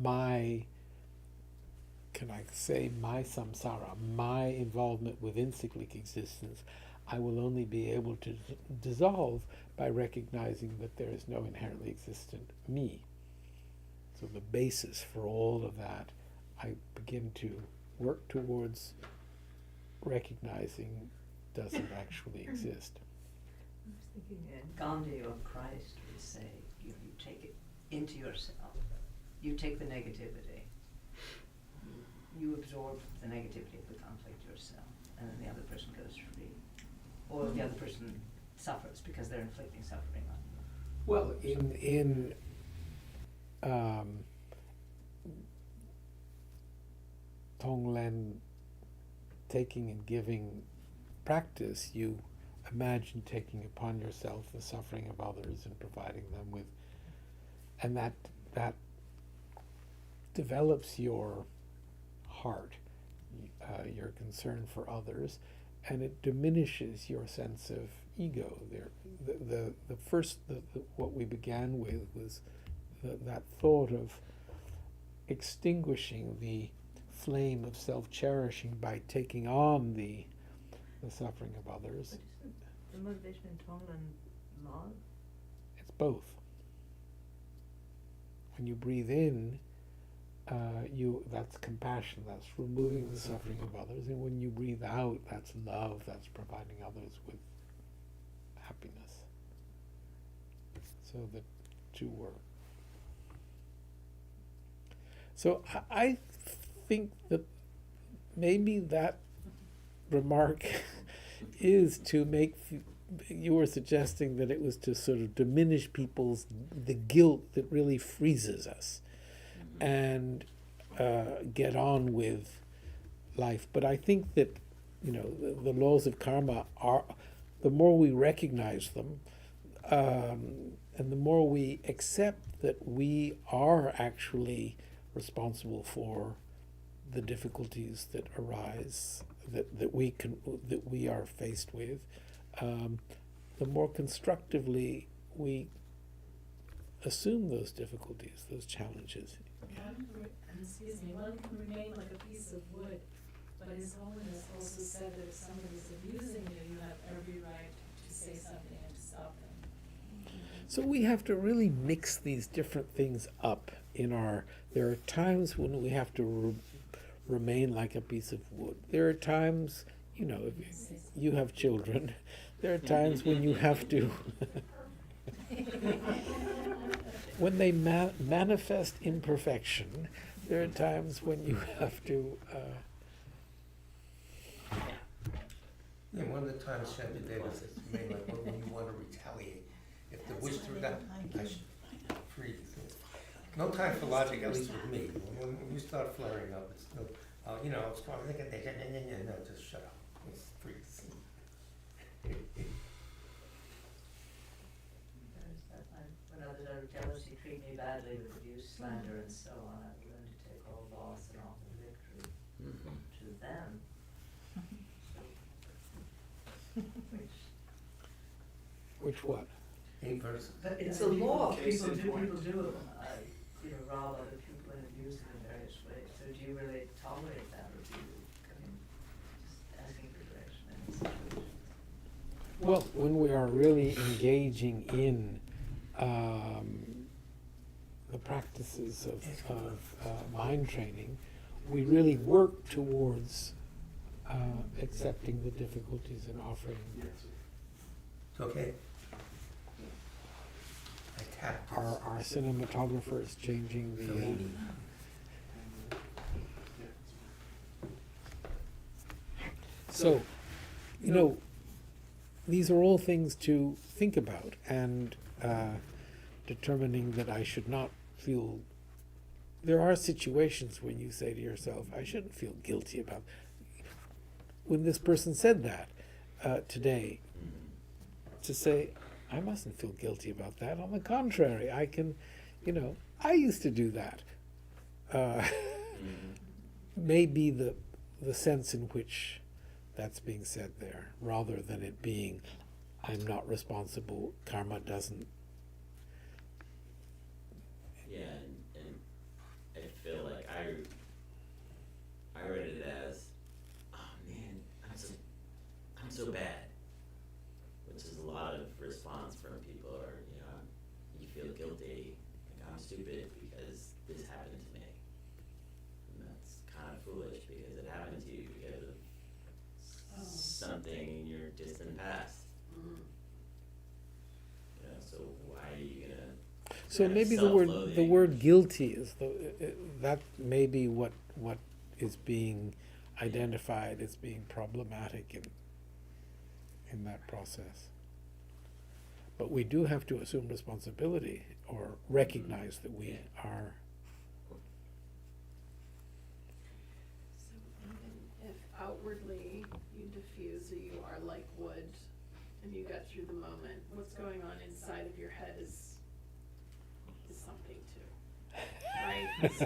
[SPEAKER 1] my, can I say, my samsara, my involvement within cyclic existence, I will only be able to dissolve by recognizing that there is no inherently existent me. So the basis for all of that, I begin to work towards recognizing doesn't actually exist.
[SPEAKER 5] I was thinking Gandhi or Christ would say, you take it into yourself. You take the negativity. You absorb the negativity of the conflict yourself, and then the other person goes free. Or the other person suffers because they're inflicting suffering on you.
[SPEAKER 1] Well, in Tonglen taking and giving practice, you imagine taking upon yourself the suffering of others and providing them with, and that develops your heart, your concern for others, and it diminishes your sense of ego. What we began with was that thought of extinguishing the flame of self-cherishing by taking on the suffering of others.
[SPEAKER 5] But isn't the motivation in Tonglen love?
[SPEAKER 1] It's both. When you breathe in, that's compassion, that's removing the suffering of others, and when you breathe out, that's love, that's providing others with happiness. So the two work. So I think that maybe that remark is to make, you were suggesting that it was to sort of diminish the guilt that really freezes us and get on with life. But I think that, the laws of karma are, the more we recognize them, and the more we accept that we are actually responsible for the difficulties that arise, that we are faced with, the more constructively we assume those difficulties, those challenges.
[SPEAKER 8] Excuse me, one can remain like a piece of wood, but His Holiness also said that if somebody's abusing you, you have every right to say something and to stop them.
[SPEAKER 1] So we have to really mix these different things up there are times when we have to remain like a piece of wood. There are times, if you have children, there are times when you have to, when they manifest imperfection, there are times when you have to.
[SPEAKER 3] One of the times Shanti Deva says to me, like when you want to retaliate, if the wish through that, I should freeze. No time for logic, at least with me. When you start flaring up, it's no, it's probably no, just shut up. It's freeze.
[SPEAKER 5] When others out of jealousy treat me badly with abuse, slander, and so on, I learn to take all loss and all victory to them.
[SPEAKER 1] Which what?
[SPEAKER 3] Inverse.
[SPEAKER 5] But it's a law.
[SPEAKER 4] Case in
[SPEAKER 5] People
[SPEAKER 4] point.
[SPEAKER 5] do, rob other people and abuse them in various ways. So do you really tolerate that, or do you, just asking for direction in these situations?
[SPEAKER 1] Well, when we are really engaging in the practices of mind training, we really work towards accepting the difficulties and offering.
[SPEAKER 3] It's okay. I tapped this.
[SPEAKER 1] Our cinematographer is changing
[SPEAKER 3] Fellini.
[SPEAKER 1] So, these are all things to think about, and determining that I should not feel. There are situations when you say to yourself, I shouldn't feel guilty about. When this person said that today, to say, I mustn't feel guilty about that. On the contrary, I can, I used to do that. May be the sense in which that's being said there, rather than it being, I'm not responsible, karma doesn't.
[SPEAKER 6] Yeah, and I feel like I read it as, oh man, I'm so bad, which is a lot of response from people, or you feel guilty, like I'm stupid because this happened to me, and that's kind of foolish because it happened to you because of something in your distant past. So why are you gonna?
[SPEAKER 1] So maybe the word guilty is that may be what is being identified as being problematic in that process. But we do have to assume responsibility or recognize that we are.
[SPEAKER 7] So even if outwardly you diffuse or you are like wood and you get through the moment, what's going on inside of your head is something too, right? So,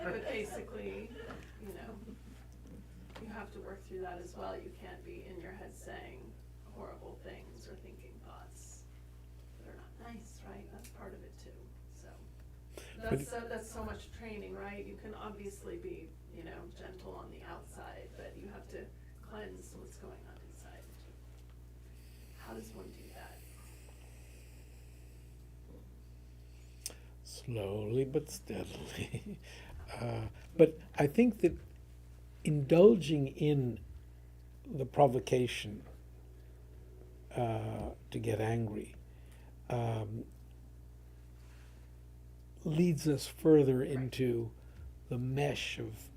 [SPEAKER 7] but basically, you have to work through that as well. You can't be in your head saying horrible things or thinking thoughts that are not nice, right? That's part of it too. So that's so much training, right? You can obviously be, gentle on the outside, but you have to cleanse what's going on inside. How does one do that?
[SPEAKER 1] Slowly but steadily. But I think that indulging in the provocation to get angry leads us further into the mesh of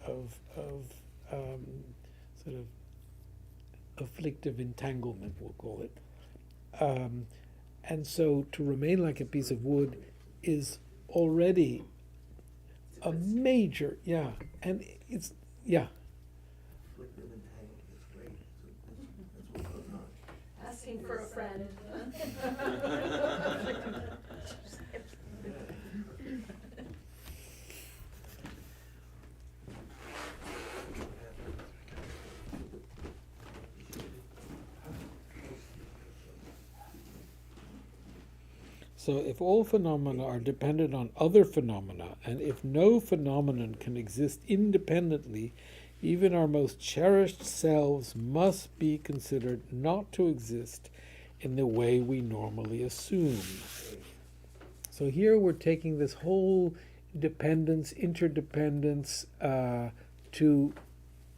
[SPEAKER 1] sort of afflictive entanglement, we'll call it. And so to remain like a piece of wood is already a major, and it's,
[SPEAKER 3] Afflictive entanglement is great. That's what goes on.
[SPEAKER 7] Asking for a friend.
[SPEAKER 1] So if all phenomena are dependent on other phenomena, and if no phenomenon can exist independently, even our most cherished selves must be considered not to exist in the way we normally assume. So here we're taking this whole dependence, interdependence to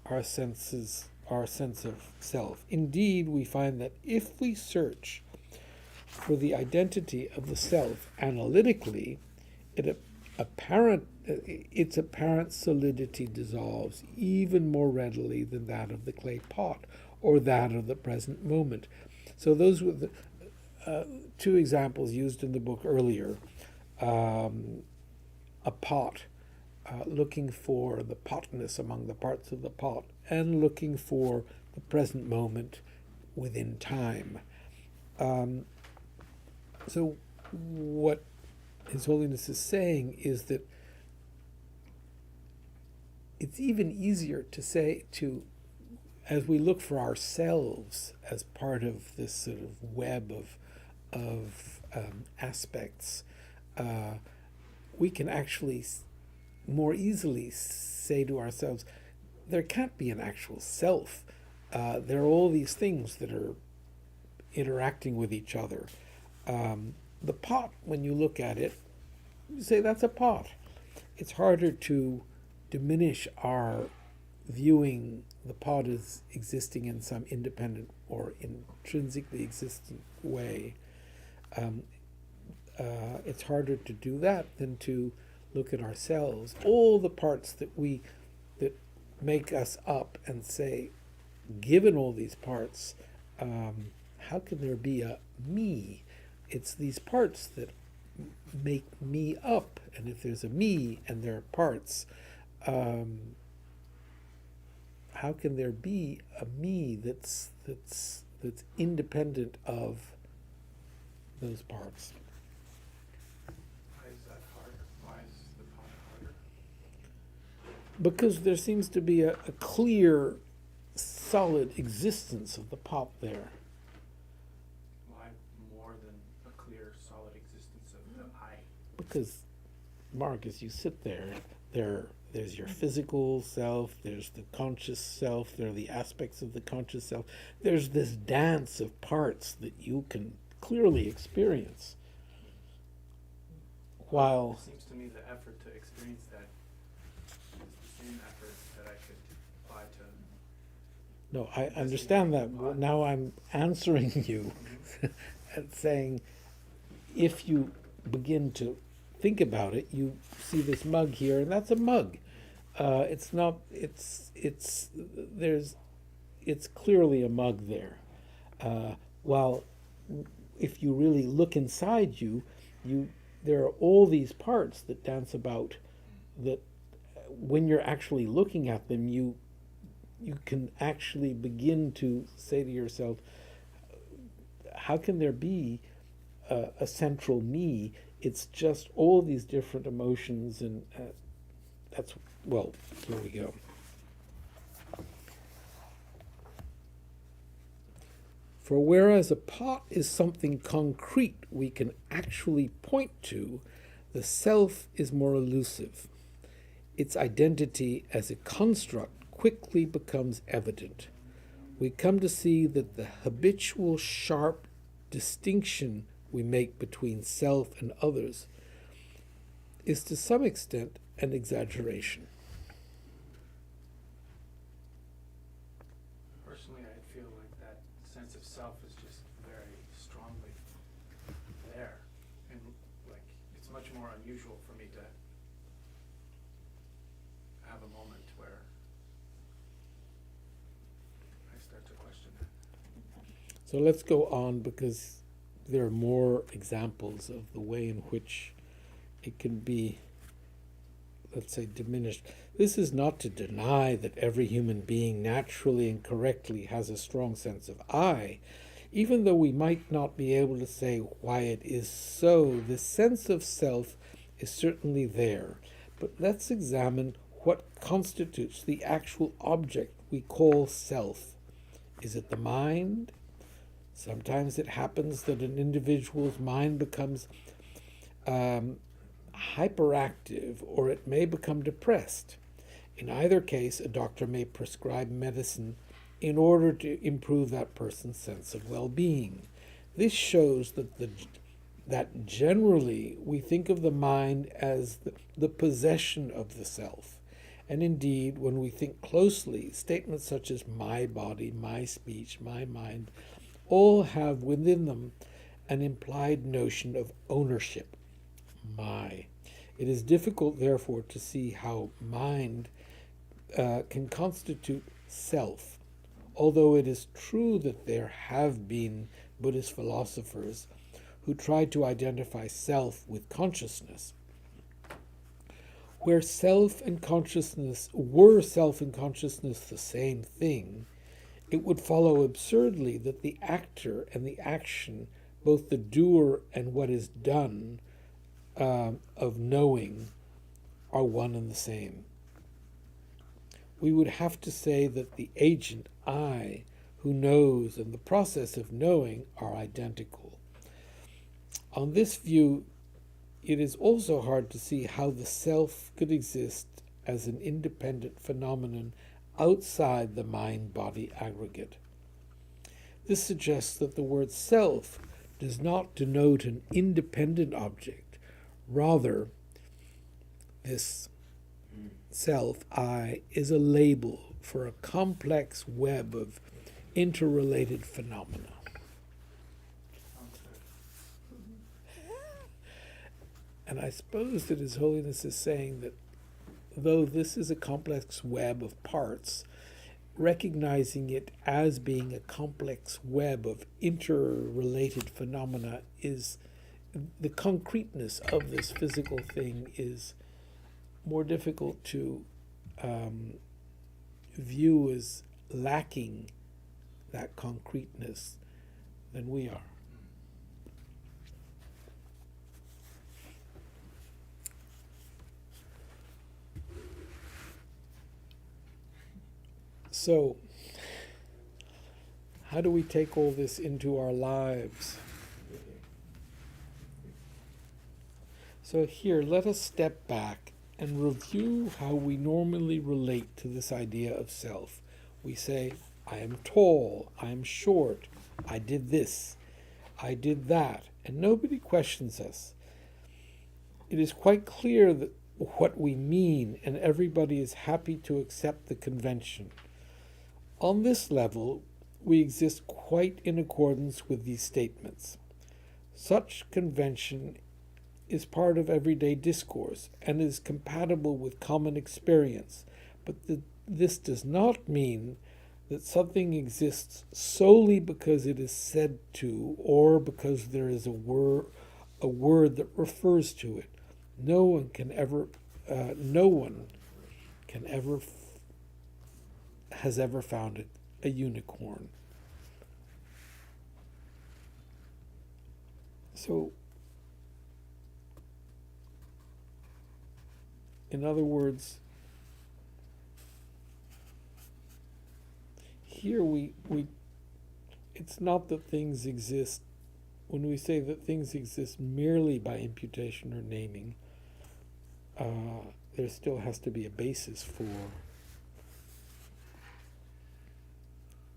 [SPEAKER 1] our senses, our sense of self. Indeed, we find that if we search for the identity of the self analytically, its apparent solidity dissolves even more readily than that of the clay pot or that of the present moment. So those were the two examples used in the book earlier. A pot, looking for the potness among the parts of the pot, and looking for the present moment within time. So what His Holiness is saying is that it's even easier to say as we look for ourselves as part of this sort of web of aspects, we can actually more easily say to ourselves, there can't be an actual self. There are all these things that are interacting with each other. The pot, when you look at it, you say that's a pot. It's harder to diminish our viewing the pot as existing in some independent or intrinsically existent way. It's harder to do that than to look at ourselves, all the parts that make us up, and say, given all these parts, how can there be a me? It's these parts that make me up. And if there's a me and there are parts, how can there be a me that's independent of those parts?
[SPEAKER 4] Why is that hard? Why is the pot harder?
[SPEAKER 1] Because there seems to be a clear, solid existence of the pot there.
[SPEAKER 4] Why more than a clear, solid existence of the I?
[SPEAKER 1] Because, Mark, as you sit there's your physical self, there's the conscious self, there are the aspects of the conscious self. There's this dance of parts that you can clearly experience. While
[SPEAKER 4] It seems to me the effort to experience that is the same effort that I could apply to.
[SPEAKER 1] no, I understand that. Well, now I'm answering you and saying, if you begin to think about it, you see this mug here, and that's a mug. It's not. It's clearly a mug there. While if you really look inside you, there are all these parts that dance about. That when you're actually looking at them, you can actually begin to say to yourself, how can there be a central me? It's just all these different emotions, and that's, well, here we go. For whereas a pot is something concrete we can actually point to, the self is more elusive. Its identity as a construct quickly becomes evident. We come to see that the habitual sharp distinction we make between self and others is to some extent an exaggeration.
[SPEAKER 4] Personally, I feel like that sense of self is just very strongly there. And like, it's much more unusual for me to have a moment where I start to question that.
[SPEAKER 1] So let's go on, because there are more examples of the way in which it can be, let's say, diminished. This is not to deny that every human being naturally and correctly has a strong sense of I. Even though we might not be able to say why it is so, the sense of self is certainly there. But let's examine what constitutes the actual object we call self. Is it the mind? Sometimes it happens that an individual's mind becomes hyperactive, or it may become depressed. In either case, a doctor may prescribe medicine in order to improve that person's sense of well-being. This shows that generally we think of the mind as the possession of the self. And indeed, when we think closely, statements such as my body, my speech, my mind, all have within them an implied notion of ownership. My. It is difficult, therefore, to see how mind can constitute self, although it is true that there have been Buddhist philosophers who tried to identify self with consciousness. Where self and consciousness were the same thing, it would follow absurdly that the actor and the action, both the doer and what is done, of knowing, are one and the same. We would have to say that the agent, I, who knows, and the process of knowing are identical. On this view, it is also hard to see how the self could exist as an independent phenomenon outside the mind-body aggregate. This suggests that the word self does not denote an independent object. Rather, this self, I, is a label for a complex web of interrelated phenomena.
[SPEAKER 4] Sounds good.
[SPEAKER 1] And I suppose that His Holiness is saying that though this is a complex web of parts, recognizing it as being a complex web of interrelated phenomena is the concreteness of this physical thing is more difficult to view as lacking that concreteness than we are. So, how do we take all this into our lives? So here, let us step back and review how we normally relate to this idea of self. We say, I am tall, I am short, I did this, I did that, and nobody questions us. It is quite clear that what we mean, and everybody is happy to accept the convention. On this level, we exist quite in accordance with these statements. Such convention is part of everyday discourse and is compatible with common experience, but this does not mean that something exists solely because it is said to or because there is a word that refers to it. No one can ever has ever found a unicorn. So, in other words, here it's not that things exist. When we say that things exist merely by imputation or naming, there still has to be a basis for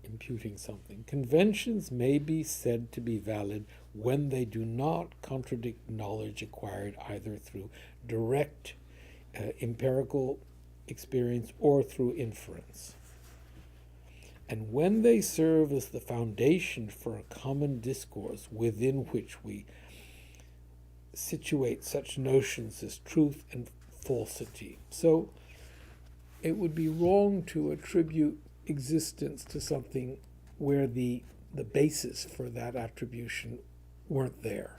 [SPEAKER 1] imputing something. Conventions may be said to be valid when they do not contradict knowledge acquired either through direct empirical experience or through inference. And when they serve as the foundation for a common discourse within which we situate such notions as truth and falsity. So it would be wrong to attribute existence to something where the basis for that attribution weren't there.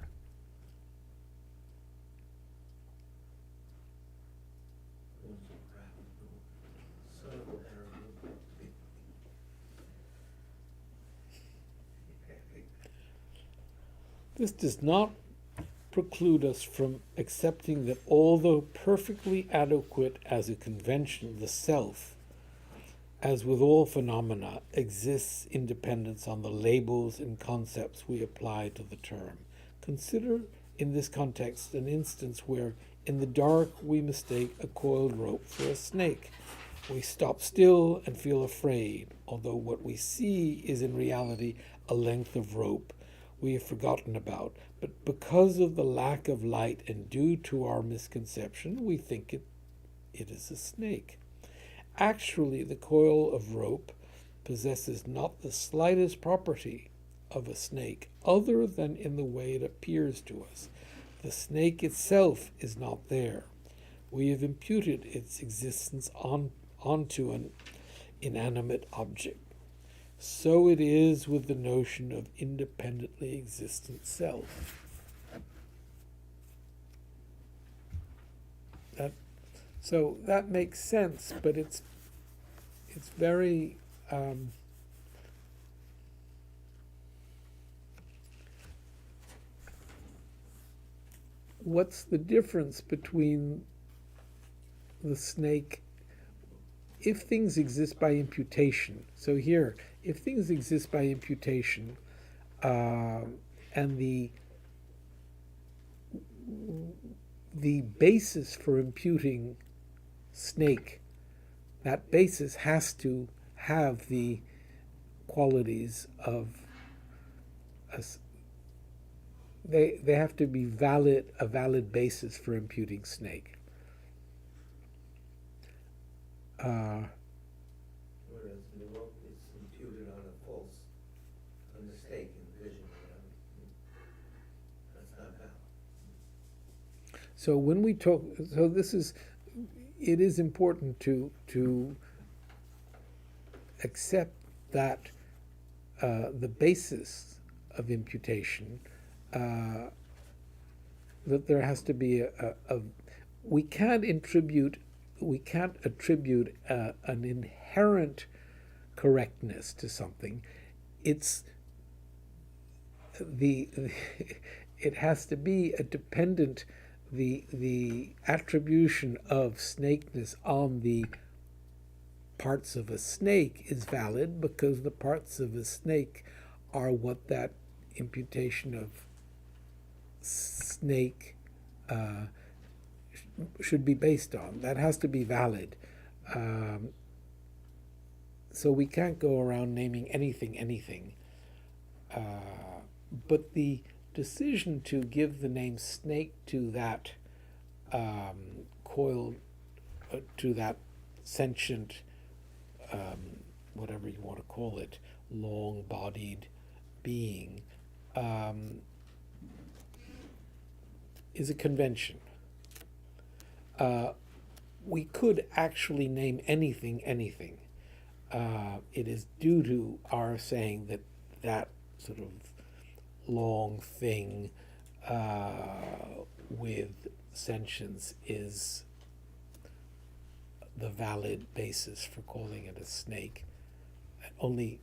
[SPEAKER 1] This does not preclude us from accepting that although perfectly adequate as a convention, the self, as with all phenomena, exists in dependence on the labels and concepts we apply to the term. Consider in this context an instance where in the dark we mistake a coiled rope for a snake. We stop still and feel afraid, although what we see is in reality a length of rope we have forgotten about, but because of the lack of light and due to our misconception, we think it is a snake. Actually, the coil of rope possesses not the slightest property of a snake, other than in the way it appears to us. The snake itself is not there. We have imputed its existence onto an inanimate object. So it is with the notion of independently existent self. So that makes sense, but it's very what's the difference between the snake? If things exist by imputation, so here, if things exist by imputation, and the basis for imputing snake, that basis has to have the qualities of they have to be a valid basis for imputing snake.
[SPEAKER 3] Whereas in the rope, it's imputed on a mistake in vision. That's not valid.
[SPEAKER 1] So when we talk, it is important to accept that the basis of imputation, that there has to be we can't attribute an inherent correctness to something. It's it has to be a dependent, the attribution of snakeness on the parts of a snake is valid because the parts of a snake are what that imputation of snake should be based on. That has to be valid. So we can't go around naming anything. But the decision to give the name snake to that coiled, to that sentient, whatever you want to call it, long-bodied being, is a convention. We could actually name anything. It is due to our saying that that sort of long thing with sentience is the valid basis for calling it a snake. Only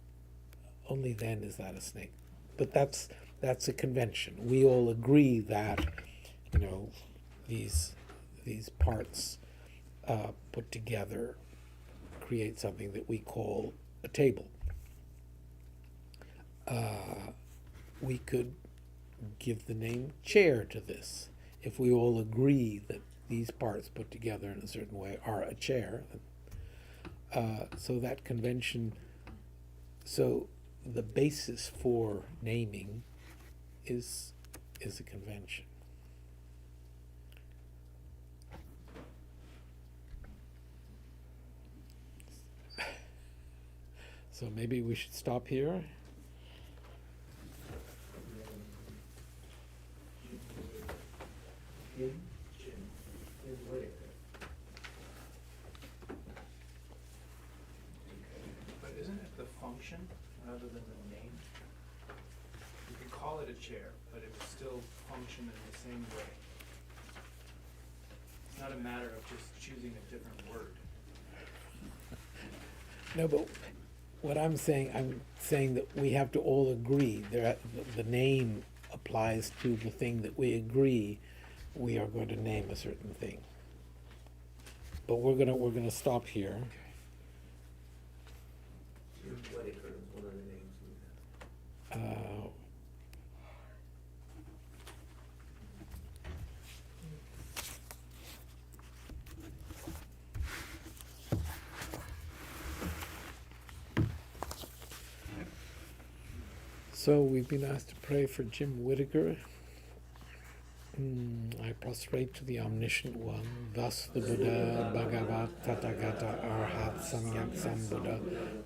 [SPEAKER 1] then is that a snake. But that's a convention. We all agree that, these parts put together create something that we call a table. We could give the name chair to this. If we all agree that these parts put together in a certain way are a chair, so that convention, so the basis for naming is a convention. So maybe we should stop here.
[SPEAKER 3] Jim Whitaker.
[SPEAKER 4] But isn't it the function rather than the name? You could call it a chair, but it would still function in the same way. It's not a matter of just choosing a different word.
[SPEAKER 1] No, but what I'm saying that we have to all agree that the name applies to the thing that we agree we are going to name a certain thing. But we're gonna stop here.
[SPEAKER 3] Jim Whitaker is one of the names we have.
[SPEAKER 1] So we've been asked to pray for Jim Whitaker. I prostrate to the Omniscient One, thus the Buddha, Bhagavat, Tathagata, Arhat, Samyak Sambuddha,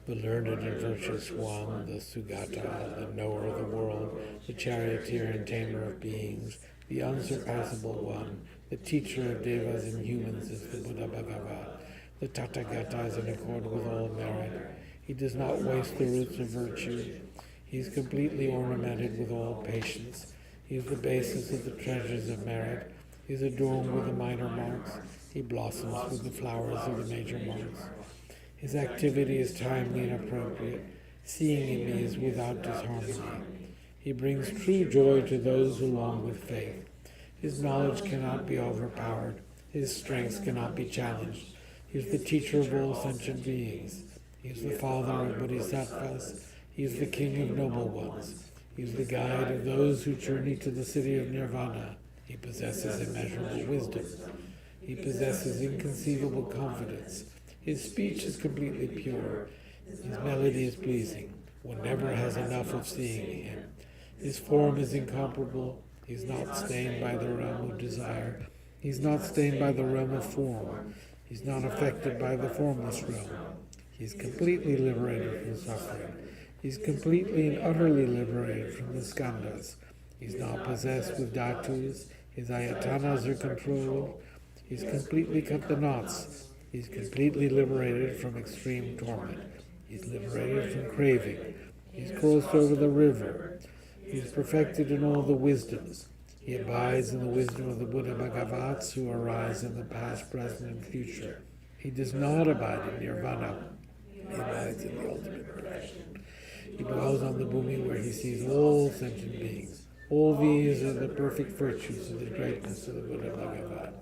[SPEAKER 1] the learned and virtuous one, the Sugata, the knower of the world, the charioteer and tamer of beings, the unsurpassable one, the teacher of devas and humans is the Buddha Bhagavat. The Tathagata is in accord with all merit. He does not waste the roots of virtue. He is completely ornamented with all patience. He is the basis of the treasures of merit. He is adorned with the minor marks. He blossoms with the flowers of the major marks. His activity is timely and appropriate. Seeing in me is without disharmony. He brings true joy to those who long with faith. His knowledge cannot be overpowered. His strength cannot be challenged. He is the teacher of all sentient beings. He is the father of bodhisattvas. He is the king of noble ones. He is the guide of those who journey to the city of nirvana. He possesses immeasurable wisdom. He possesses inconceivable confidence. His speech is completely pure. His melody is pleasing. One never has enough of seeing him. His form is incomparable. He is not stained by the realm of desire. He is not stained by the realm of form. He is not affected by the formless realm. He is completely liberated from suffering. He is completely and utterly liberated from the skandhas. He is not possessed with dhatus. His ayatanas are controlled. He has completely cut the knots. He is completely liberated from extreme torment. He's liberated from craving. He's crossed over the river. He's perfected in all the wisdoms. He abides in the wisdom of the Buddha Bhagavats who arise in the past, present, and future. He does not abide in nirvana. He abides in the ultimate perfection. He dwells on the bhumi where he sees all sentient beings. All these are the perfect virtues of the greatness of the Buddha Bhagavat.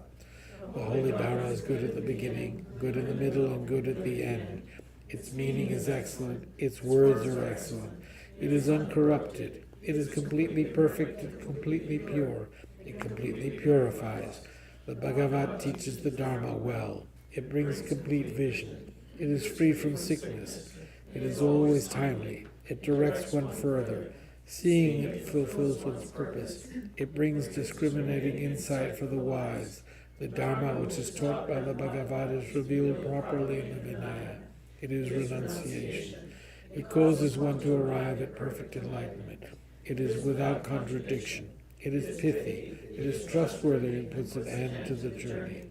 [SPEAKER 1] The Holy Dharma is good at the beginning, good in the middle, and good at the end. Its meaning is excellent. Its words are excellent. It is uncorrupted. It is completely perfect and completely pure. It completely purifies. The Bhagavat teaches the Dharma well. It brings complete vision. It is free from sickness. It is always timely. It directs one further. Seeing it fulfills one's purpose. It brings discriminating insight for the wise. The Dharma which is taught by the Bhagavat is revealed properly in the Vinaya. It is renunciation. It causes one to arrive at perfect enlightenment. It is without contradiction. It is pithy. It is trustworthy and puts an end to the journey.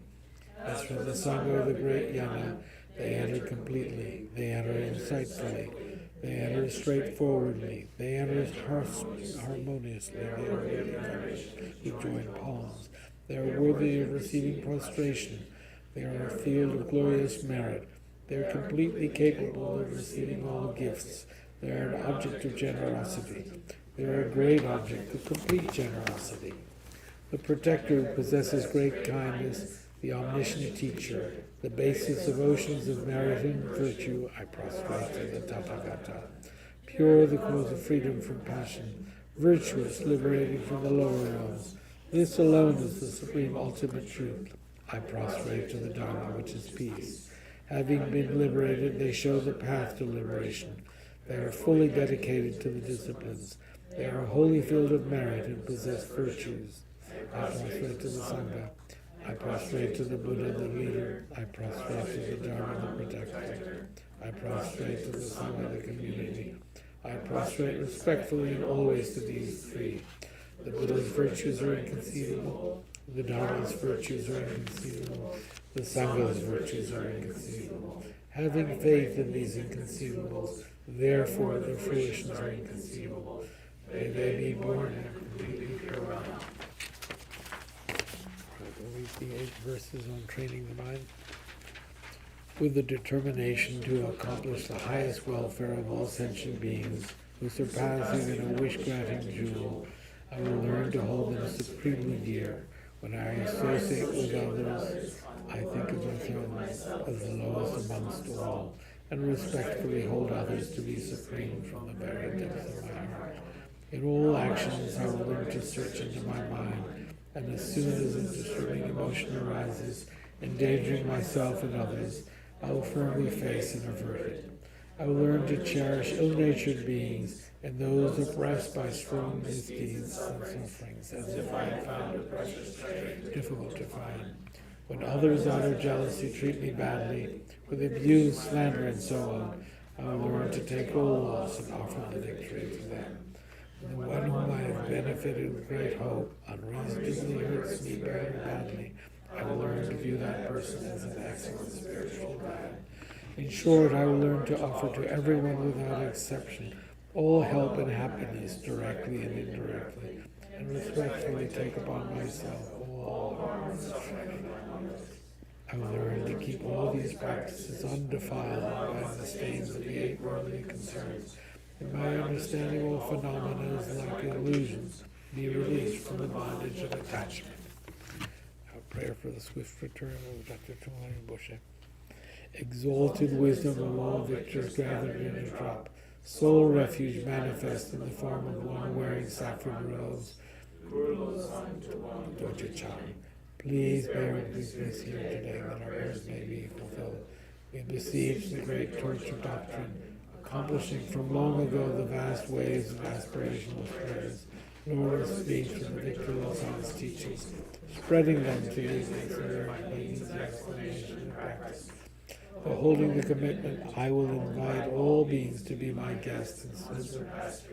[SPEAKER 1] As for the Sangha of the great Yana, they enter completely. They enter insightfully. They enter straightforwardly. They enter harmoniously. They are worthy who join palms. They are worthy of receiving prostration. They are a field of glorious merit. They are completely capable of receiving all gifts. They are an object of generosity. They are a great object of complete generosity. The protector who possesses great kindness, the omniscient teacher, the basis of oceans of merit and virtue, I prostrate to the Tathagata. Pure, the cause of freedom from passion, virtuous, liberating from the lower realms. This alone is the supreme ultimate truth. I prostrate to the Dharma, which is peace. Having been liberated, they show the path to liberation. They are fully dedicated to the disciplines. They are a holy field of merit and possess virtues. I prostrate to the Sangha. I prostrate to the Buddha, the leader. I prostrate to the Dharma, the protector. I prostrate to the Sangha, the community. I prostrate respectfully and always to these three. The Buddha's virtues are inconceivable. The Dharma's virtues are inconceivable. The Sangha's virtues are inconceivable. Having faith in these inconceivables, therefore their fruitions are inconceivable. May they be born in a completely pure mind. We'll read the 8 verses on training the mind. With the determination to accomplish the highest welfare of all sentient beings, who surpass even a wish-granting jewel, I will learn to hold them supremely dear. When I associate with others, I think of myself as the lowest amongst all, and respectfully hold others to be supreme from the very depths of my heart. In all actions, I will learn to search into my mind, and as soon as a disturbing emotion arises, endangering myself and others, I will firmly face and avert it. I will learn to cherish ill-natured beings and those oppressed by strong misdeeds and sufferings, as if I had found a precious treasure difficult to find. When others out of jealousy treat me badly, with abuse, slander, and so on, I will learn to take all loss and offer the victory to them. When the one whom I have benefited with great hope unreasonably hurts me very badly, I will learn to view that person as an excellent spiritual guide. In short, I will learn to offer to everyone without exception all help and happiness directly and indirectly, and respectfully take upon myself all harm and suffering. I will learn to keep all these practices undefiled by the stains of the 8 worldly concerns. In my understanding, all phenomena is like illusions, be released from the bondage of attachment. Our prayer for the swift return of Dr. RINPOCHE. Exalted wisdom of all victors gathered in a drop, sole refuge manifest in the form of one wearing saffron robes. Please bear with us here today that our prayers may be fulfilled. We beseech the great torch of doctrine, accomplishing from long ago the vast waves of aspirational prayers. Lord, speak to the victorless on his teachings, spreading them to these that might be easy explanation and practice. Beholding the commitment, I will invite all beings to be my guests in this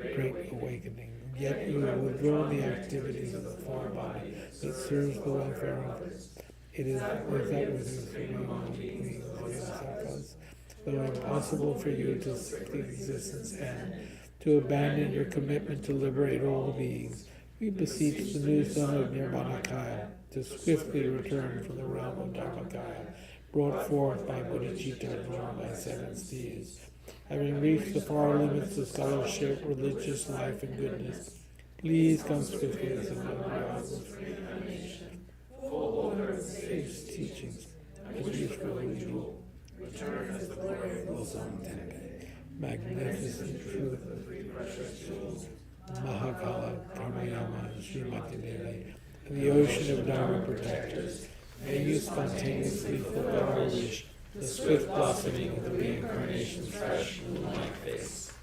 [SPEAKER 1] great awakening. Yet you have withdrawn the activities of the form body that serves the welfare of others. It is with that wisdom we want to please against our cause. though impossible for you to seek the existence and to abandon your commitment to liberate all beings, we beseech the new son of Nirmanakaya to swiftly return from the realm of Dharmakaya, brought forth by Bodhicitta drawn by 7 steeds. Having reached the far limits of scholarship, religious life, and goodness, please come swiftly as a member full order and sage teachings, as useful as you return as the glory of Losam Tempe, magnificent truth of 3 precious jewels, Mahakala, Karmayama, and Srimati Devi, and the ocean of Dharma protectors. May you spontaneously fulfill our wish, the swift blossoming of the reincarnation's fresh moonlight face.